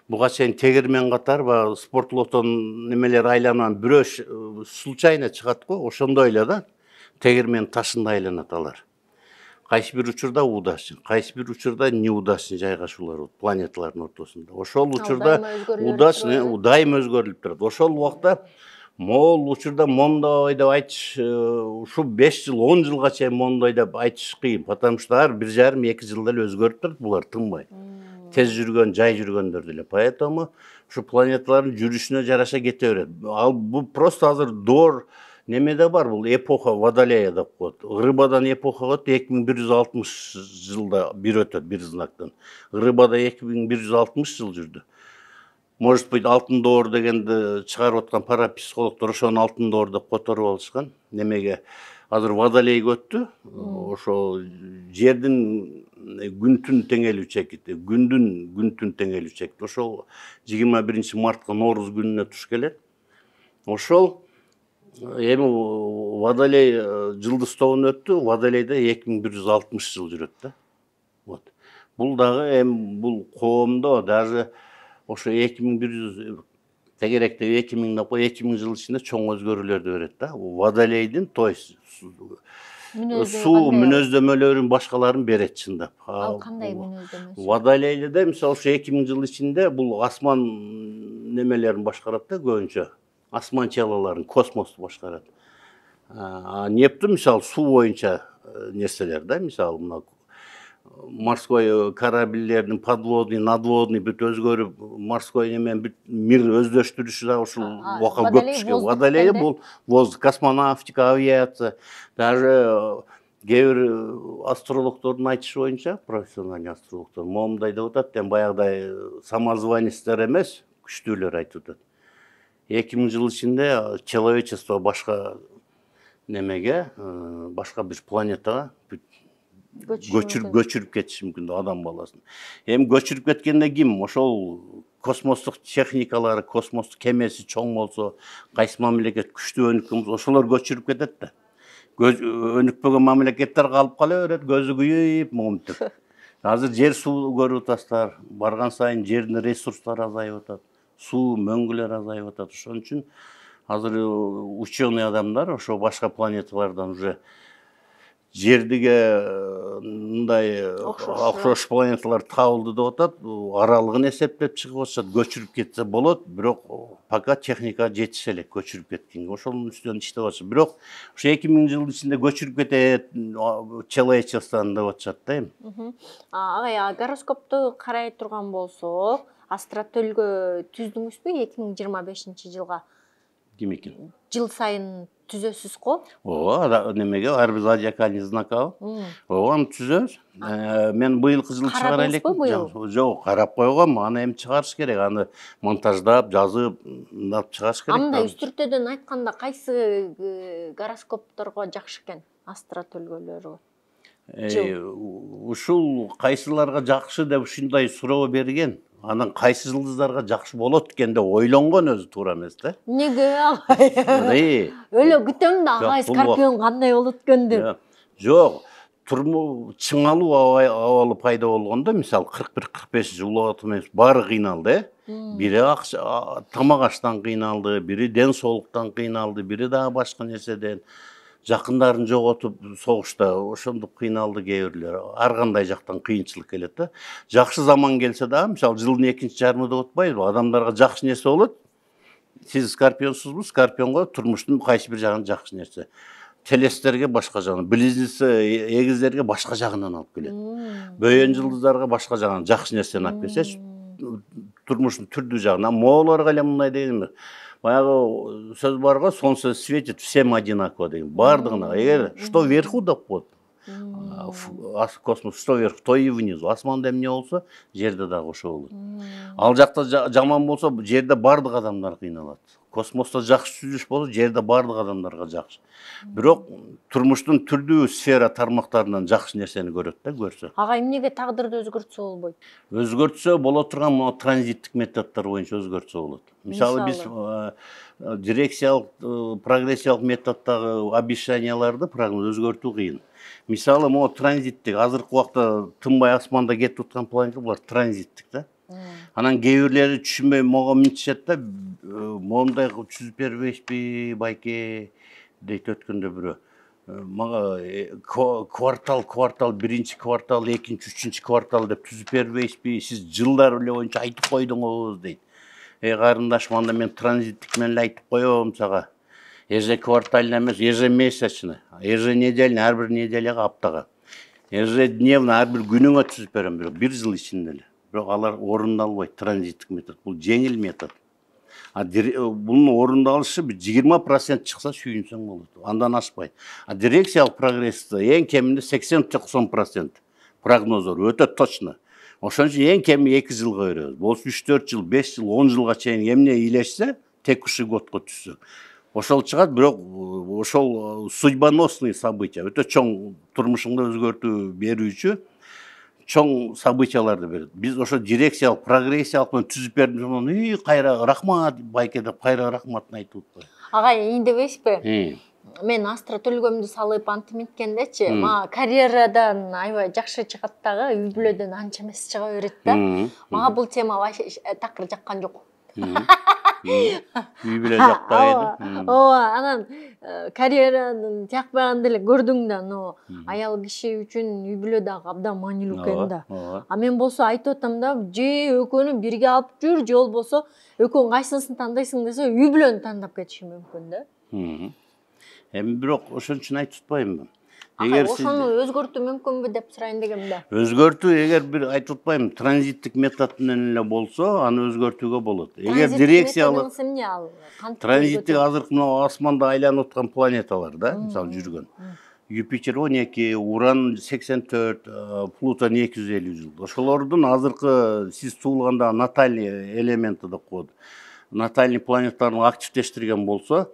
буга чейин тегирмен катар спортлотон немелер айланган бирөө случайно чыгат го, ошондой эле да. Тегирмен ташында айланат алар. Кайсы бир учурда удачный, кайсы бир учурда неудачный жайгашуулар болот планеталардын ортосунда. Ошол учурда удачный, дайым өзгөрүлүп турат. Ошол убакта могул учурда мондой деп айтыш, ушу 5 жыл, 10 жылга чейин мондой деп айтыш кыйын, потому что ар 1,5-2 жылда эле өзгөрүп турат булар, тынбай. Тез жүргөн, жай жүргөндөр деле. Поэтому ушу планеталардын жүрүшүнө жараша кете берет. Ал бул просто азыр доор немеде бар, бул эпоха Водолея деп коет. Рыбадан эпоха өтөт, 2160 жылда бир өтөт, бир знактан. Рыбада 2160 жыл жүрдү. Может быть, алтын доор дегенди чыгарып аткан парапсихологдор ошону алтын доор деп которуп алышкан. Немеге азыр Водолей өттү, ошо жердин күн-түн теңелүү чекити, күндүн күн-түн теңелүү чекити. Ошол 21 мартка Норуз күнүнө туш келет. Ошол эми Водолей жылдыз тобун өттү, Водолейде 2160 жыл жүрөт да. Вот. Бул дагы эми бул коомдо даже ошо 2100 тегеректе 2000 жыл ичинде чоң өзгөрүүлөрдү берет да. Водолейдин, то есть суу мүнөздөмөлөрүн башкаларын берет чындап. Ал кандай мүнөздөмөсү? Водолейде мисалы ушу 2000 жыл ичинде бул асман немелерин башкарат да көбүнчө. Асман челаларын, космосту башкарат. Нептун мисалы суу боюнча нерселер да, мисалы мына морской корабльдердин подводный, надводный бүт өзгөрүп, морской немен бүт мир өздөштүрүшү да ушул убакка көп түшкөн. Водолей бул воздух, космонавтика, авиация, даже кээ бир астрологдордун айтышы боюнча, профессиональный астрологдор момундай деп атат, баягыдай самозванецтер эмес, күчтүүлөр айтып атат. 2000 жыл ичинде человечество башка немеге, башка бир планетага көчүрүп кетиши мүмкүн адам баласын. Эми көчүрүп кеткенде ким? Ошол космостук техникалары, космостук кемеси чоң болсо, кайсы мамлекет күчтүү өнүккөн болсо, ошолор көчүрүп кетет да. Өнүкпөгөн мамлекеттер калып кала берет, көзү күйүп, момунтип. Азыр жер суу көрүп атасыздар, барган сайын жердин ресурстары азайып атат, суу мөңгүлөр азайып атат. Ошон үчүн азыр ученый адамдар ошо башка планеталардан уже жердиге мындай окшош планеталар табылды деп атат, аралыгын эсептеп чыгып атышат, көчүрүп кетсе болот, бирок пока техника жетише элек көчүрүп кеткенге. Ошонун үстүнөн иштеп атышат. Бирок ошо 2000 жыл ичинде көчүрүп кетет, человечествоны деп атышат да эми. Агай, гороскопту карай турган болсок, астротөлгө түздүңүзбү 2025 жылга? Ким экен? Жыл сайын түзөсүз го? Ооба, немеге ар бир зодиакальный знакабы. Ооба, аны түзөбүз. Мен быйылкы жылы чыгара элекмин. Жок, карап койгом, аны эми чыгарыш керек. Аны монтаждап, жазып, мындап чыгарыш керек. Андай үстүртөдөн айтканда кайсы гороскопторго жакшы экен? Астротөлгөлөргө? Ушул кайсыларга жакшы деп ушундай суроо берген. Анан кайсы жылдыздарга жакшы болот экен деп ойлонгон өзү туура эмес да. Эмнеге агай? Өлө күтөм да агай скорпион кандай болот экен деп. Жок, чыңалуу абалы пайда болгондо, мисалы 41-45 улугатым эмес, баары кыйналды, бири тамак аштан кыйналды, бири ден соолуктан кыйналды, бири дагы башка нерседен, жакындарын жоготуп согушта ошондук кыйналды кээ бирлер. Ар кандай жактан кыйынчылык келет да. Жакшы заман келсе дагы, мисалы жылдын экинчи жарымы деп атпайбызбы? Адамдарга жакшы нерсе болот. Сиз скорпионсузбу? Скорпионго турмуштун кайсы бир жагынан жакшы нерсе. Телестерге башка жагынан, близнецы, эгиздерге башка жагынан алып келет. Бөйөн жылдыздарга башка жагынан жакшы нерсени алып келсечи, турмуштун түрдүү жагынан. Моолорго эле мындай деген баягы сөз барго, солнце светит всем одинаково деген. Бардыгына, эгер что вверху деп коет. Космос что вверху, то и внизу. Асманда эмне болсо, жерде дагы ошо болот. Ал жакта жаман болсо, жерде бардык адамдар кыйналат. Космоста жакшы түзүш болсо, жерде бардык адамдарга жакшы. Бирок турмуштун түрдүү сфера тармактарынан жакшы нерсени көрөт да, көрсө. Ага, эмнеге тагдырды өзгөртсө болбойт? Өзгөртсө боло турган транзиттик методдор боюнча өзгөртсө болот. Мисалы биз дирекциялык, прогрессиялык методдогу обещанияларды прогноз өзгөртүү кыйын. Мисалы могу транзиттик, азыркы убакта тынбай асманда кетип аткан планета булар транзиттик да. Анан кээ бирлери түшүнбөй мого минтишет да, моундай түзүп бербейсизби байке дейт өткөндө бирөө. Мага квартал, биринчи квартал, экинчи, үчүнчү квартал деп түзүп бербейсизби? Сиз жылдар эле боюнча айтып койдуңуз дейт. Карындашым, анда мен транзиттик менен айтып коем сага. Ежеквартально эмес, ежемесячно, еженедельно, ар бир неделяга, аптага. Ежедневно, ар бир күнүңө түзүп берем, бир жыл ичинде эле. Бирок алар орундалбайт, транзиттик метод. Бул жеңил метод. Bunun orundalыşı 20% çıksa suyunsan olur. Andan aşmayın. Direksiyal progresde en keminde 80-90% prognozor. Öte точно. Oşun için en kemi 2 yılga veriyoruz. Bolsa 3-4 yıl, 5 yıl, 10 yılga çeyin emne iyileşse tek kuşu gotko düşsün. Oşol çıkat, бирок ошол судьбоносный события. Öte çoğun turmuşunda özgörtүү берүүчү чоң событияларды берет. Биз ошо дирекциялык, прогрессиялык менен түзүп бердим. Кайра рахмат байке деп кайра рахматын айтып атпайбы. Агай, индебейсизби? Мен астротөлгөмдү салып антиметкендечи, мага карьерадан аябай жакшы чыгат дагы, үй бүлөдөн анча эмес чыга берет да. Мага бул тема такыр жаккан жок. үй бүлө жактайбы. ооба анан карьеранын тиякпаган деле көрдүң да но аял киши үчүн үй бүлө дагы абдан маанилүү экен да. А мен болсо айтып атам да, же экөөнү бирге алып жүр, же болбосо экөөнүн кайсысын тандайсың десе, үй бүлөнү тандап кетиши мүмкүн да. Эми бирок ошон үчүн айтып атпаймынбы. Ошону өзгөртүү мүмкүнбү деп сурайын дегем да. Өзгөртүү эгер бир айтып атпаймынбы, транзиттик метод менен эле болсо, аны өзгөртүүгө болот. Эгер дирекциялык транзиттик азыркы мына асманда айланып аткан планеталар да, мисалы жүргөн. Юпитер 12, Уран 84, Плутон 250 жыл. Ошолордун азыркы сиз туулганда натальный элементи деп коет. Натальный планеталарын активдештирген болсо,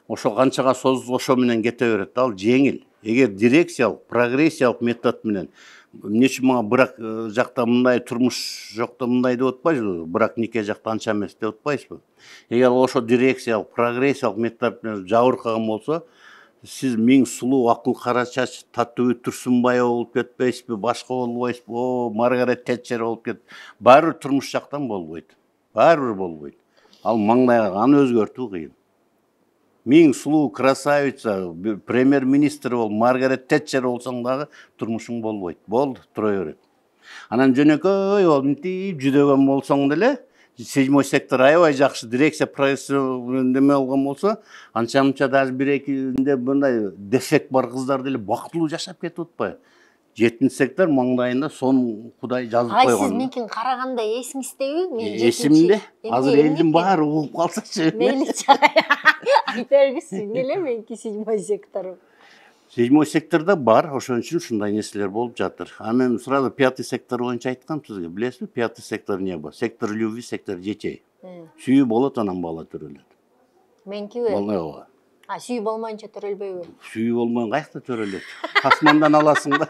ошо канчага созулса ошо менен кете берет да, ал жеңил. Эгер дирекциялык, прогрессиялык метод менен эмне үчүн мага брак жакта мындай турмуш жокто мындай деп атпайсызбы, брак нике жакта анча эмес деп атпайсызбы? Эгер ошо дирекциялык, прогрессиялык метод менен жабыркаган болсо, сиз миң сулуу акыл кара чач Татуу Турсунбаева болуп кетпейсизби, башка болбойсузбу, Маргарет Тэтчер болуп кет. Баары бир турмуш жактан болбойт. Баары бир болбойт. Ал маңдайга аны өзгөртүү кыйын. Миң сулуу красавица, премьер-министр бол, Маргарет Тэтчер болсоң дагы турмушуң болбойт. Болду, тура берет. Анан жөнөкөй болуп мынтип жүдөгөн болсоң деле, 7-й сектор аябай жакшы дирекция неме болгон болсо, анча-мынча даже бир-экинде мындай дефект бар кыздар деле бактылуу жашап кетип атпайбы? 7-чи сектор маңдайында сон Кудай жазып койгон. Сиз менкин караганда эсиңиздеби? Мен эсимде. Азыр элдин баары угуп калсачы. Мейличи. Айта бергилсиз, эмне менки 7-й сектор? 7-й секторда бар, ошон үчүн ушундай нерселер болуп жатыр. А мен сразу 5-й сектор боюнча айткам сизге. Билесизби, 5-й сектор эмне бар? Сектор любви, сектор детей. Сүйүү болот, анан бала төрөлөт. Менкиби? Ооба. Сүйүү болмайынча төрөлбөйбү? Сүйүү болмой каякта төрөлөт? Асмандан аласың да.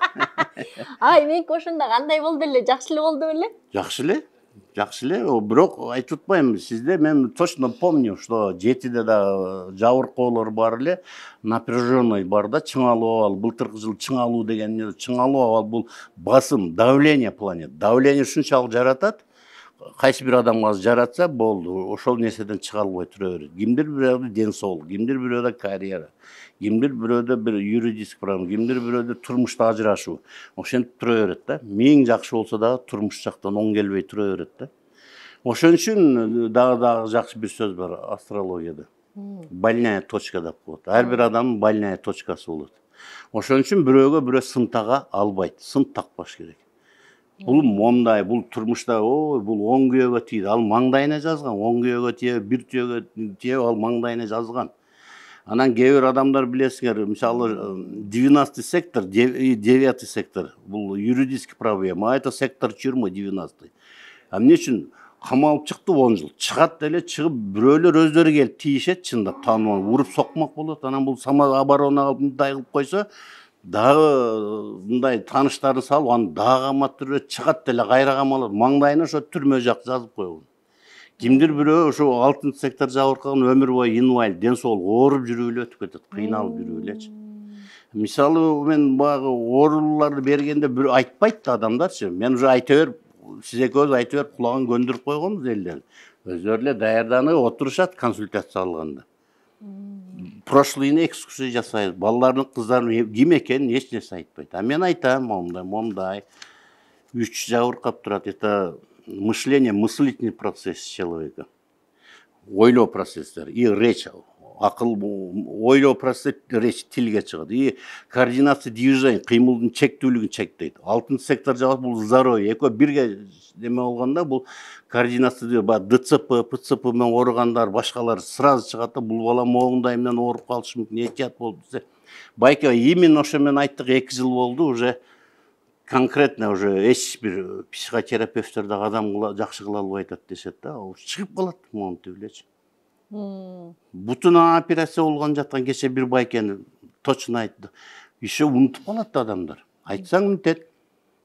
Менки ошондо кандай болду эле? Жакшы эле болду беле? Жакшы эле. Жакшы эле. Бирок айтып атпаймынбы сизде, мен точно помню, что 7-де да жабыркоолор бар эле, напряженный бар да, чыңалуу абал. Былтыркы жыл чыңалуу деген, чыңалуу абал бул басым, давление планет. Давление ушунчалык жаратат. Кайсы бир адамга жаратса болду, ошол нерседен чыга албай тура берет. Кимдир бирөөдө ден соолук, кимдир бирөөдө карьера, кимдир бирөөдө бир юридический проблема, кимдир бирөөдө турмушта ажырашуу. Ошентип тура берет да. Миң жакшы болсо дагы турмуш жактан оң келбей тура берет да. Ошон үчүн дагы жакшы бир сөз бар астрологияда. Больная точка деп коет. Ар бир адамдын больная точкасы болот. Ошон үчүн бирөөгө бирөө сын тага албайт, сын такпаш керек. Бул момдай, бул турмушта, бул оң күйөөгө тийди. Ал маңдайына жазган, оң күйөөгө тие, бир түйөгө тие, ал маңдайына жазган. Анан кээ бир адамдар билесиңер, мисалы 12-й сектор, 9-й сектор, бул юридический проблема, это сектор тюрьмы 9-й. А эмне үчүн камалып чыкты 10 жыл. Чыгат деле, чыгып бирөөлөр өздөрү келип тийишет, чындап таанып, уруп сокмок болот. Анан бул самооборонага мындай кылып койсо, дагы мындай тааныштарын салып, аны дагы каматтырып чыгат деле кайра камалат. Маңдайына ошо түрмө жак жазып койгон. Кимдир бирөө ошо 6-й сектор жабыркаган өмүр бою инвалид, ден соолук ооруп жүрүү эле өтүп кетет, кыйналып жүрүү элечи. Мисалы мен баягы ооруларды бергенде бир айтпайт да адамдарчы. Мен уже айта берип, сиз экөөбүз айта берип кулагын көндүрүп койгонбуз элден. Өздөрү эле даярданып отурушат консультация алганда. Прошлыйына экскурсия жасайбыз. Балалардын, кыздардын ким экенин эч нерсе айтпайт. А мен айтам, момдай. 3 жабыркап турат. Это мышление, мыслительный процесс человека. Ойлоо процесстер. И речь, акыл, ойлоо процесс, речь тилге чыгат. И координация движений, кыймылдын чектүүлүгүн чектейт. 6-й сектор жагат бул здоровье. Экөө бирге неме болгондо бул координация ДЦП, ПЦП менен ооругандар, башкалар сразу чыгат да, бул бала моундай менен ооруп калышы мүмкүн, этият болуп десе. Байке именно ошо менен айттык, 2 жыл болду уже конкретно уже эч бир психотерапевттер да адам жакшы кыла албай атат дешет да. Чыгып калат монтип элечи. Бутун операция болгон жаткан кече бир байкени точно айтты. Еще унутуп калат да адамдар. Айтсаң мынтет.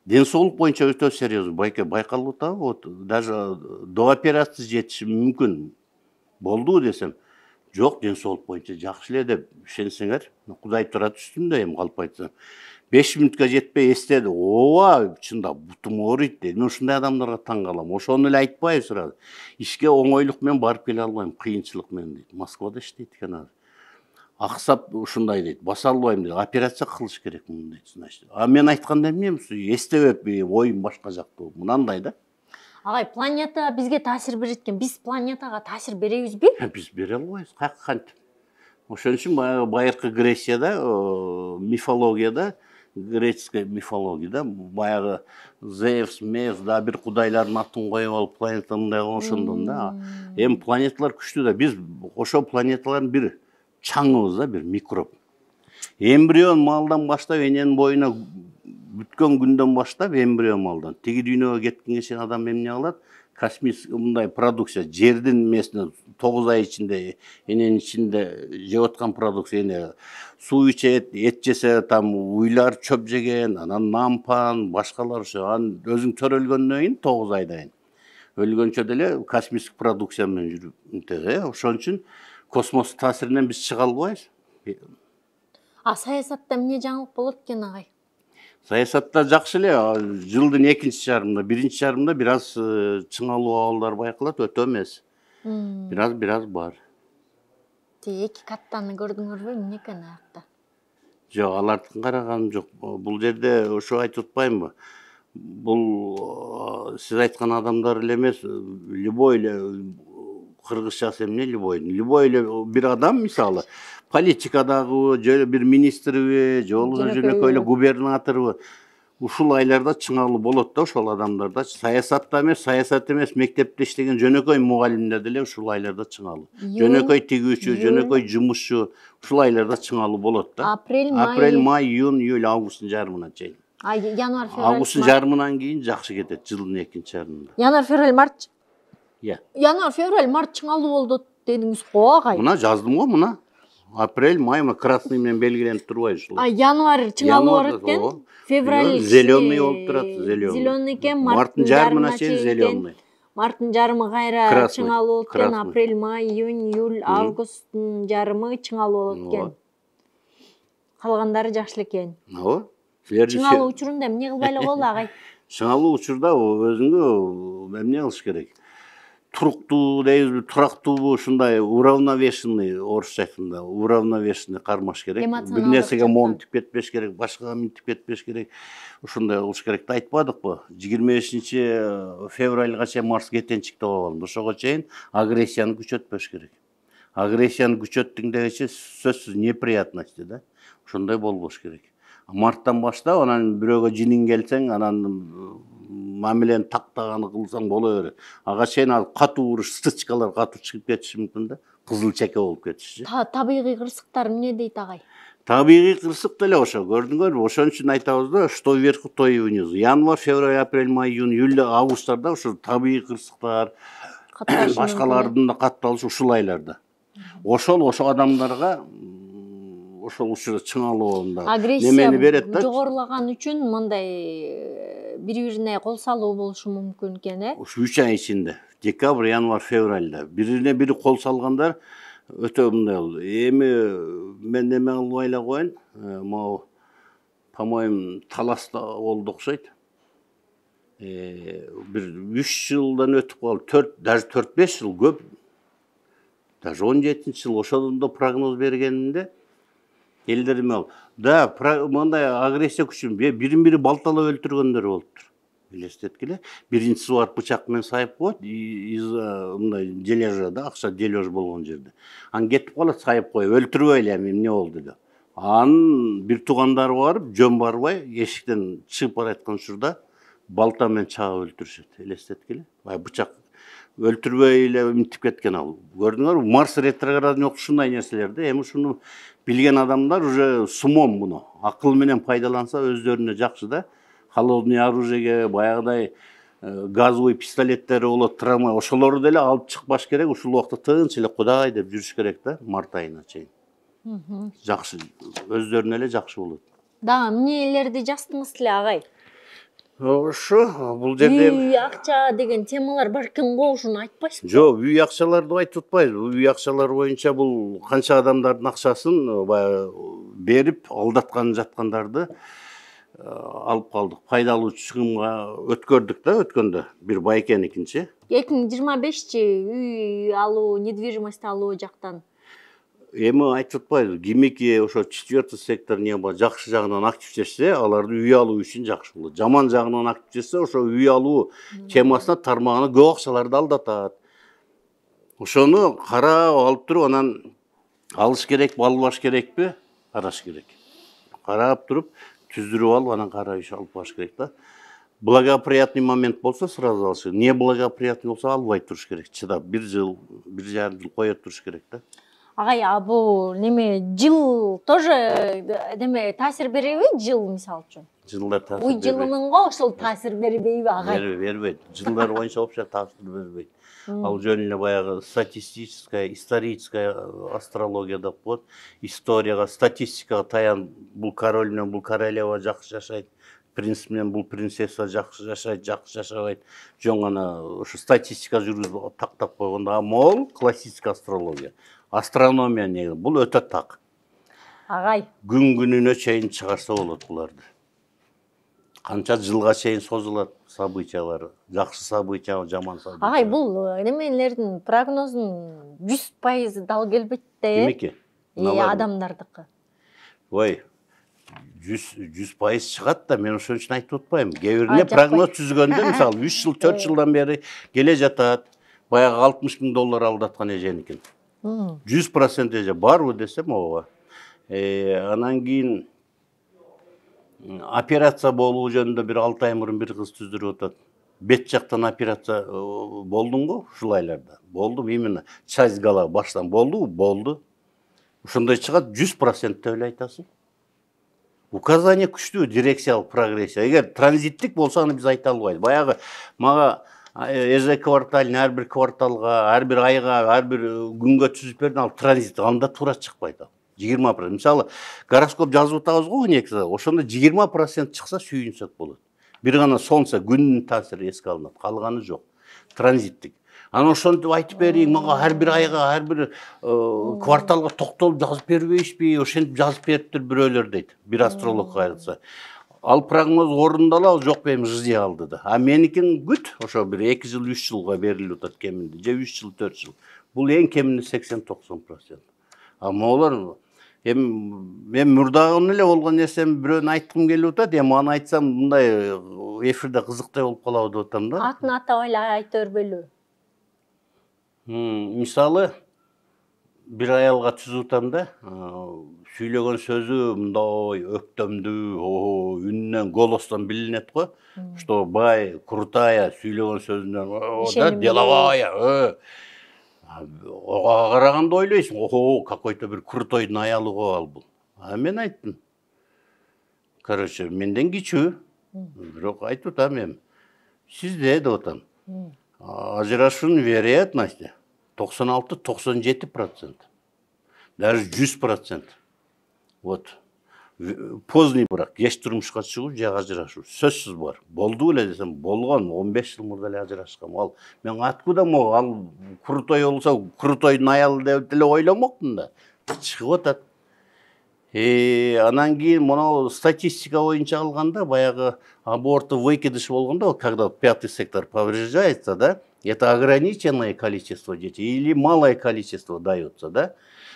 Ден соолук боюнча өтө серьезный байке байкалып атабы, вот даже до операции жетиши мүмкүн. Болду десем, жок, ден соолук боюнча жакшы эле деп ишенсеңер, Кудай турат үстүмдө эми калп айтсам. 5 минутка жетпей эстеди. Ооба, чында бутум ооруйт дейт. Мен ушундай адамдарга таң калам. Ошону эле айтпайбы сурады. Ишке оңойлук менен барып келе албайм, кыйынчылык менен дейт. Москвада иштейт экен азыр. Аксап ушундай дейт. Баса албайм дейт. Операция кылыш керек муну дейт. Значит, мен айтканда эмне? Эстебеп, оюм башка жакта. Мынандай да. Агай, планета бизге таасир берет экен. Биз планетага таасир беребизби? Биз бере албайбыз. Кантип. Ошон үчүн байыркы Грецияда, мифологияда, греческая мифологияда баягы Зевс, Меф да бир кудайлардын атын коюп алып планета мындай ошондон да. Эми планеталар күчтүү да. Биз ошол планеталардын бир чаңыбыз да, бир микроб. Эмбрион малдан баштап эненин боюна бүткөн күндөн баштап эмбрион малдан тиги дүйнөгө кеткенге чейин адам эмне кылат? Космик мындай продукция, жердин эмесине 9 ай ичинде эненин ичинде жеп аткан продукция, эне суу ичет, эт жесе, там уйлар чөп жеген, анан нампан, башкалар ошо. Анан өзүң төрөлгөндөн кийин 9 айдан кийин өлгөнчө деле космик продукция менен жүрүп. Ошон үчүн космос таасиринен биз чыга албайбыз. Саясатта эмне жаңылык болот экен агай? Саясатта жакшы эле, жылдын экинчи жарымында, биринчи жарымында бир аз чыңалуу абалдар байкалат, өтө эмес. Бир аз бар. Тиги эки каттаны көрдүңөрбү, эмне экен аякта? Жок, алардыкын караганым жок. Бул жерде ошо айтып атпаймынбы? Бул сиз айткан адамдар эле эмес, любой эле кыргызчасы эмне любой эле бир адам, мисалы, политикадагы, же бир министриби, же болбосо жөнөкөй эле губернатору ушул айларда чыңалуу болот да, ошол адамдарда. Саясатта эмес, саясат эмес, мектепте иштеген жөнөкөй мугалимдер деле ушул айларда чыңалуу. Жөнөкөй тигүүчү, жөнөкөй жумушчу ушул айларда чыңалуу болот да. Апрель, май, июнь, июль, августтун жарымына чейин. Январь, февраль, августтун жарымынан кийин жакшы кетет, жылдын экинчи жарымында. Январь, февраль, март. Январь, февраль, март чыңалуу болду дедиңиз го агай. Мына жаздым го, мына. Апрель, май, красный менен белгиленип турбайбы ушул. Январь чыңалуу болот экен. Февраль зеленый болуп турат, зеленый. Зеленый экен, марттын жарымына чейин зеленый. Марттын жарымы кайра чыңалуу болот экен. Апрель, май, июнь, июль, августтун жарымы чыңалуу болот экен. Калгандары жакшы эле экен. Ооба. Чыңалуу учурунда эмне кылбай эле болду агай? Чыңалуу учурда өзүңө эмне кылыш керек? Туруктуу дейбизби, турактуубу, ушундай уравновешенный, орусча айтканда, уравновешенный кармаш керек. Бир нерсеге монтип кетпеш керек, башкага минтип кетпеш керек. Ушундай кылыш керек да, айтпадыкпы? 25 февралга чейин Марс кетенчик деп алган. Ошого чейин агрессияны күчөтпөш керек. Агрессияны күчөттүң дегенче сөзсүз неприятности да. Ошондой болбош керек. Марттан баштап, анан бирөөгө жинин келсең, анан мамилени тактаганы кылсаң боло берет. Ага чейин ал катуу уруш, стычкалар катуу чыгып кетиши мүмкүн да. Кызыл чеке болуп кетиши. Табигый кырсыктар эмне дейт агай? Табигый кырсык деле ошо, көрдүңөрбү? Ошон үчүн айтабыз да, что вверху, то и вниз. Январь, февраль, апрель, май, июнь, июль, августтарда ошо табигый кырсыктар, башкалардын да катталышы ушул айларда. Ошол адамдарга ошол учурда чыңалуу болгондо немени берет да. Жогорулаган үчүн мындай бири-бирине кол салуу болушу мүмкүн экен, Ушу 3 ай ичинде, декабрь, январь, февральда бирине бири кол салгандар өтө мындай болду. Эми мен неме кылбай эле коеюн, могу по-моему таласта болду окшойт. Бир 3 жылдан өтүп калды, даже 4-5 жыл көп. Даже 17-жыл ошондо да прогноз бергенимде элдер эме болду. Да, мындай агрессия күчүн бирин-бири балталап өлтүргөндөр болуптур. Элестеткиле. Биринчиси барып бычак менен сайып коет, мындай дележа да, акча дележ болгон жерде. Анан кетип калат, сайып коюп, өлтүрбөйлү эми эмне болду деп. Анын бир туугандары барып, жөн барбай, эшиктен чыгып бараткан учурда балта менен чагып өлтүрүшөт. Элестеткиле. Бычак өлтүрбөй эле минтип кеткен ал. Көрдүңөрбү? Марс ретроградын ушундай нерселерди. Эми ушуну билген адамдар уже с умом муну акыл менен пайдаланса өздөрүнө жакшы да. Холодный оружиеге, баягыдай газовый пистолеттери болот, травма, ошолорду деле алып чыкпаш керек. Ушул убакта тынч эле Кудай деп жүрүш керек да, март айына чейин. Жакшы, өздөрүнө эле жакшы болот. Да, эмнелерди жаздыңыз эле агай? Ошо, бул жерде үй акча деген темалар бар экен го, ушуну айтпайсызбы? Жок, үй акчаларды айтып атпайбыз. Үй акчалар боюнча бул канча адамдардын акчасын берип алдаткан жаткандарды алып калдык. Пайдалуу чыгымга өткөрдүк да өткөндө. Бир байкеникинчи. 2025 үй алуу, недвижимость алуу жактан Эми айтып атпайбы, кимики ошо четвертый сектор жакшы жагынан активдешсе, аларды үй алуу үчүн жакшы болот. Жаман жагынан активдешсе, ошо үй алуу темасына тармагына көп акчаларды алдатат. Ошону карап алып туруп, анан алыш керекпи, албаш керекпи, караш керек. Карап туруп, түздүрүп алып, анан карап алып баш керек да. Благоприятный момент болсо сразу алыш керек. Не благоприятный болсо албай туруш керек. Чыдап 1 жыл, 1,5 жыл кое туруш керек да. агай, бул неме жыл тоже неме таасир береби? Жыл мисалы үчүн. Жылдар таасир Уй жылымынга ошол таасир бербейби агай? Бербейт. Жылдар боюнча вообще таасир бербейт. Ал жөн эле баягы статистическая, историческая астрология деп коет. Историяга, статистикага таян, бул король менен бул королева жакшы жашайт, принц менен бул принцесса жакшы жашайт, жакшы жашабайт. Жөн гана ошо статистика жүргүзүп тактап койгондо, а могул классическая астрология. Астрономия негизи бул өтө так. Агай. Күнүнө чейин чыгарса болот буларды. Канча жылга чейин созулат событиялар, жакшы события, жаман события. Агай, бул немелердин прогнозун 100% дал келбейт да. Кимики? Адамдардыкы. Ой, 100% чыгат да, мен ошон үчүн айтып атпайм. Кээ бирине прогноз түзгөндө, мисалы 3 жыл, 4 жылдан бери келе жатат, баягы $60,000 алдаткан эженики. 100% эже барбы десем ооба. Анан кийин операция болуу жөнүндө бир 6 ай мурун бир кыз түздүрүп атат. Бет жактан операция болдуңбу ушул айларда? Болдум, именно часть головы баштан болдубу? Болду. Ошондой чыгат 100% деп эле айтасың. Указание күчтүү, дирекциялык прогрессия. Эгер транзиттик болсо, аны биз айта албайбыз. Баягы мага квартальный ар бир кварталга, ар бир айга, ар бир күнгө түзүп бердин, ал транзит, анда туура чыкпайт ал. 20%. Мисалы, гороскоп жазып атабыз го 12-де. Ошондо 20% чыкса сүйүнсөк болот. Бир гана солнце, күндүн таасири эске алынат, калганы жок. Транзиттик. Анан ошентип айтып берейин, мага ар бир айга, ар бир кварталга токтолуп жазып бербейсизби? Ошентип жазып бериптир бирөөлөр дейт. Бир астролог кайрылса. Ал прогноз орундалабы, жок эми жызи алды да. А меникин күт, ошо бир 2 жыл, 3 жылга берилип атат кеминде, же 3 жыл, 4 жыл. Бул эң кеминде 80-90%. А могулар мен мурдагы эле болгон нерсени бирөөнү айткым келип атат, эми аны айтсам мындай эфирде кызыктай болуп калабы деп атам да. Атын атабай эле айта бербейлүү. Мисалы, бир аялга түзүп атам да, сүйлөгөн сөзү мындай өктөмдүү, үнүнөн, голостон билинет го, что бай, крутая, сүйлөгөн сөзүнөн, да, деловая. Ага караганда ойлойсуң, какой-то бир крутойдун аялы го ал бул. А мен айттым. Короче, менден кичүү. Бирок айтып атам эми. Сизде деп атам. Ажырашуунун вероятности 96-97%. Даже 100%. Вот. Поздний брак, кеч турмушка чыгуу же ажырашуу сөзсүз бар. Болду эле десем, болгон 15 жыл мурда эле ажырашкам. Ал мен откуда могу ал крутой болсо, крутойдун аялы деп эле ойломокмун да. Чыгып атат. Анан кийин монау статистика боюнча алганда, баягы аборты выкидыш болгондо, когда 5-й сектор повреждается, да, это ограниченное количество детей или малое количество дается, да.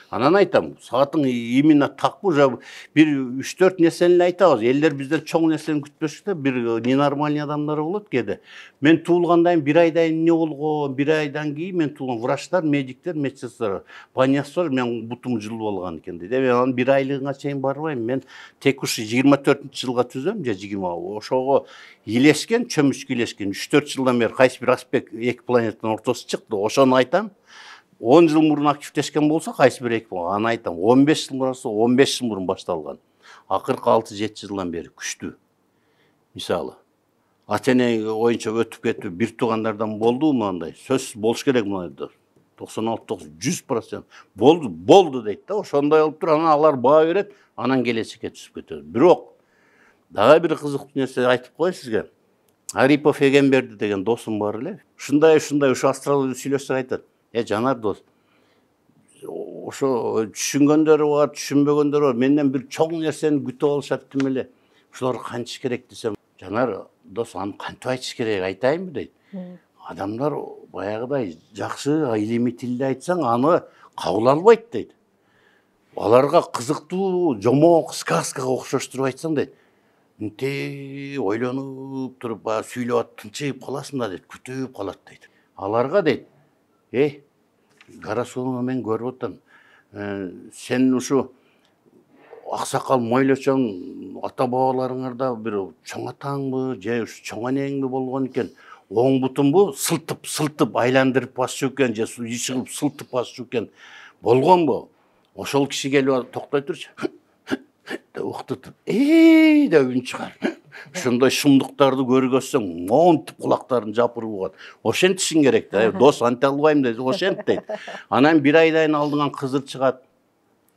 Анан айтам, саатың именно такпы, уже бир 3-4 нерсени эле айтабыз. Элдер бизден чоң нерсени күтпөшүк да, бир ненормальный адамдар болот кээде. Мен туулгандан бир айдан эмне болгон, бир айдан кийин мен туулган врачтар, медиктер, медсестралар, понясор мен бутум жылып болгон экен дейт. Мен анын бир айлыгына чейин барбайм. Мен тек ушу 24-жылга түзөм, же 20. Ошого илешкен, чөмүчкө илешкен 3-4 жылдан бери кайсы бир аспект эки планетанын ортосу чыкты. Ошону айтам. 10 жыл мурун активдешкен болсо, кайсы бир эки болсо, аны айтам. 15 жыл мурун, 15 жыл мурун башталган. Акыркы 6-7 жылдан бери күчтүү. Мисалы, ата-эне оюнча өтүп кетип, бир туугандардан болдубу мындай? Сөзсүз болуш керек мындай. 96-100% болду дейт да. Ошондой болуп туруп, анан алар баа берет, анан келечекке түшүп кетет. Бирок дагы бир кызыктуу нерсе айтып коеюн сизге. Арипов Эгемберди деген досум бар эле. Ушундай ушу астрология сүйлөшсөк айтат. Жанар дос, ошо түшүнгөндөрү бар, түшүнбөгөндөрү бар. Менден бир чоң нерсени күтүп алышат тим эле. ушулар кантиш керек десем, жанар дос, аны кантип айтыш керек айтайынбы дейт. Адамдар баягыдай жакшы илимий тилде айтсаң, аны кабыл албайт дейт. Аларга кызыктуу, жомок, сказкага окшоштуруп айтсаң дейт, мынтип ойлонуп туруп сүйлөп атып тынчыйып каласың да дейт, күтүп калат дейт. Аларга дейт, Карасууну мен көрүп атам. Сен ушу аксакал мойлочоң ата бабаларыңарда бир чоң атаңбы, же ушу чоң энеңби болгон экен. Оң бутунбу сылтып айландырып басчу экен, же ишигип сылтып басчу экен. Болгонбу? Ошол киши келип токтой турчу. деп уктутуп, деп үн чыгарып. Ошондой шумдуктарды көргөзсөң, монтип кулактарын жапырып угат. Ошентишиң керек да. Дос, анте албайм дейт, ошент дейт. Анан 1 айдан алдыңан кызыр чыгат.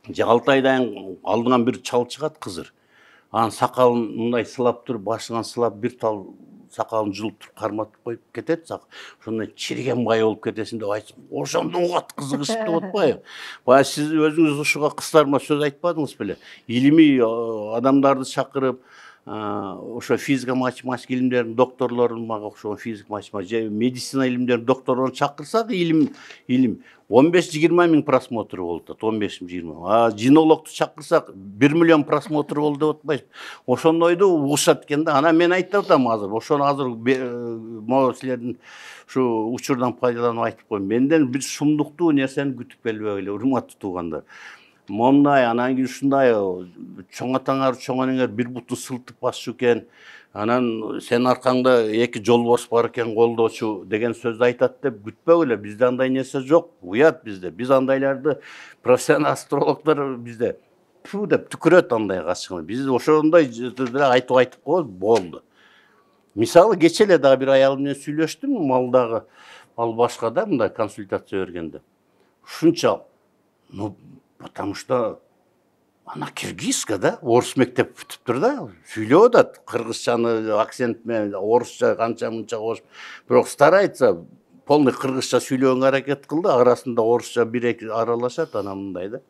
Же 6 айдан алдыңан бир чал чыгат, кызыр. Анын сакалын мындай сылап туруп, башынан сылап, бир тал сакалын жулуп туруп карматып коюп кетет. Ошондой чириген бай болуп кетесиң деп айтсам, ошондо угат, кызыгышып деп атпайбы? Баягы сиз өзүңүз ушуга кыздарыма сөз айтпадыңыз беле? Илимий адамдарды чакырып, ошо физика математика илимдеринин докторлорун, мага окшогон физика математика же медицина илимдеринин докторлорун чакырсак, илим 15-20 миң просмотр болуп атат, 15-20. Жинологду чакырсак 1 миллион просмотр болду деп атпайсызбы? Ошондойду угушат экен да. Анан мен айтып атам азыр, ошону азыр могу силердин ушу учурдан пайдаланып айтып коеюн. Менден бир шумдуктуу нерсени күтүп келбегиле, урматтуу туугандар. Мондай, анан кийин ушундай чоң атаңар, чоң энеңер бир бутун сылтып басчу экен. Анан сен аркаңда 2 жолборс бар экен колдоочу деген сөздү айтат деп күтпөгүлө. Бизде андай нерсе жок. Уят бизде. Биз андайларды профессионал астрологдор бизде ту деп түкүрөт андай качкын. Биз ошондой айтып коебуз, болду. Мисалы кече эле дагы бир аялым менен сүйлөштүм, малдагы, ал башка да мындай консультация бергенде. Ушунча, потому что она киргизка да, орус мектеп бүтүптүр да, сүйлөп атат, кыргызчаны акцент менен, орусча канча мынча кошуп, бирок старается, полный кыргызча сүйлөгөнгө аракет кылды, арасында орусча 1-2 аралашат, анан мындай да.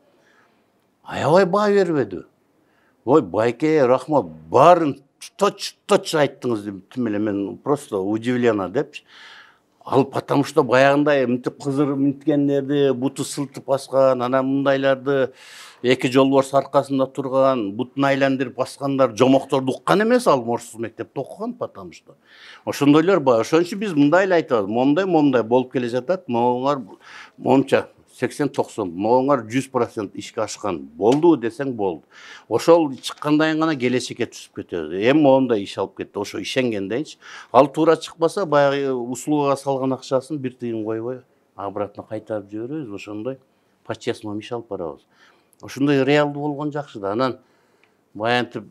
Аябай баа бербеди. Ой, байке, рахмат, баарын точ айттыңыз деп, тим эле мен просто удивлена депчи. Ал потому что баягындай мынтип кызыр минткендерди, буту сылтып баскан, анан мындайларды 2 жолборс аркасында турган, бутун айландырып баскандар жомокторду уккан эмес, ал орус мектепте окуган, потому что. Ошондойлор бар. Ошон үчүн биз мындай эле айтабыз, момундай болуп келе жатат, могуңар монча 80-90, могуңар 100% ишке ашкан. Болду десең болду. Ошол чыккандан гана келечекке түшүп кетөбүз. Эми мондай иш алып кетти, ошо ишенгендейчи. Ал туура чыкпаса, баягы услугага салган акчасын 1 тыйын койбой, обратно кайтарып жиберебиз, ошондой по-честному иш алып барабыз. Ошондой реалдуу болгон жакшы да. Анан баянтип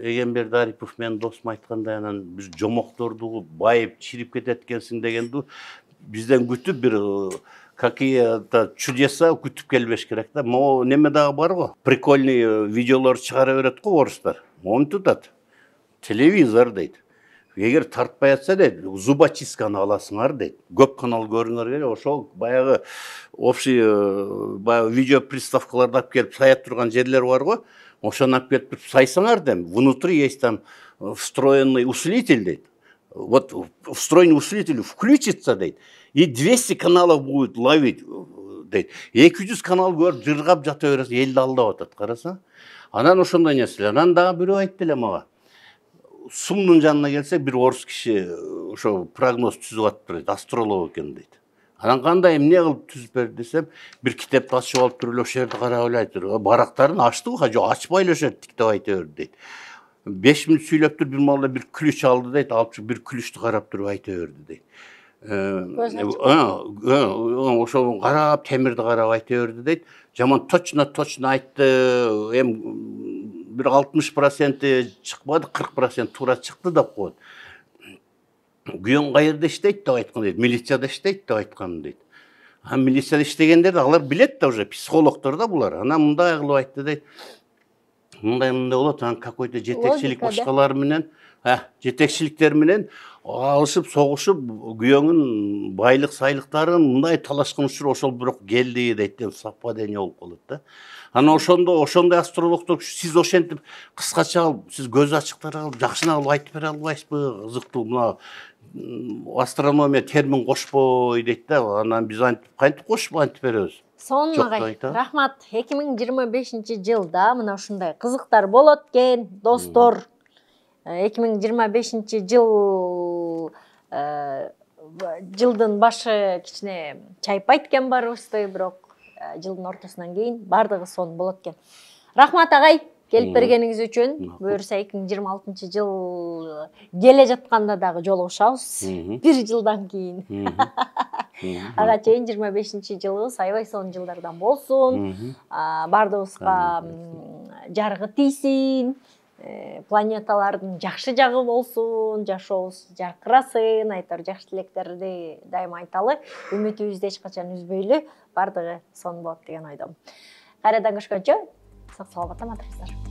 Эгемберди Арипов менен досум айткандай, анан биз жомокторду байып чирип кетет экенсиң дегенди бизден күтүп бир какие-то чудеса күтүп келбеш керек да. Могу неме дагы бар го, прикольный видеолор чыгара берет го орустар. Монтип атат. Телевизор дейт. Эгер тартпай атса дейт, зубочистканы аласыңар дейт. Көп канал көрүңөр керек. Ошол баягы общий баягы видео приставкаларды алып келип сая турган жерлер бар го. Ошону алып келип сайсаңар дейм. Внутри есть там встроенный усилитель дейт. Вот встроенный усилитель включится дейт. И 200 каналов будет ловить дейт. 200 канал көрүп жыргап жата бересиң, элди алдап атат, карасаң. Анан ошондой нерселер. Анан дагы бирөө айтты эле мага. Сумдун жанына келсек, бир орус киши ошо прогноз түзүп атыптыр дейт, астролог экен дейт. Анан кандай эмне кылып түзүп берди десем, бир китепти ачып алып туруп эле ошол жерди карап эле айтыр. Барактарын ачтыбы, жок, ачпай эле ошо тиктеп айта берди дейт. 5 мүнөт сүйлөп туруп бир маалда бир ключ алды дейт, алып чыгып бир ключту карап туруп айта берди дейт. Ошол карап, темирди карап айта берди дейт. Жаман точно айтты. Эми бир 60% чыкпады, 40% туура чыкты деп коет. Күйөөң кайерде иштейт деп айткан дейт, милицияда иштейт деп айткан дейт. Милицияда иштегендерди алар билет да, уже психологдор да булар. Анан мындай кылып айтты дейт. Мындай болот, анан какой-то жетекчилик башкалар менен жетекшіліктер менен алышып согушуп күйөөңүн байлык сайлыктарын мындай талашкан учур ошол бирок келди дейт да, совпадение болуп калат да. Анан ошондой астрологдор сиз ошентип кыскача кылып, сиз көз ачыктар кылып, жакшына кылып айтып бере албайсызбы? Кызыктуу мына астрономия термин кошпой дейт да. Анан биз кантип кошуп айтып беребиз? Сонун агай, рахмат. 2025 жылда мына ушундай кызыктар болот экен, достор. 2025 жылдын башы кичине чайпайт экен баарыбызды, бирок жылдын ортосунан кийин бардыгы сонун болот экен. Рахмат агай, келип бергениңиз үчүн. Буюрса 2026 жыл келе жатканда дагы жолугушабыз. Бир жылдан кийин. Ага чейин 25 жылыбыз аябай сонун жылдардан болсун. Бардыгыбызга жарыгы тийсин. Планеталардын жакшы жагы болсун, жашообуз жаркырасын, айтор жакшы тилектерди дайыма айталы. Үмүтүбүздү эч качан үзбөйлү, бардыгы сонун болот деген ойдомун. Кайрадан көрүшкөнчө, сак саламатта матырыңыздар.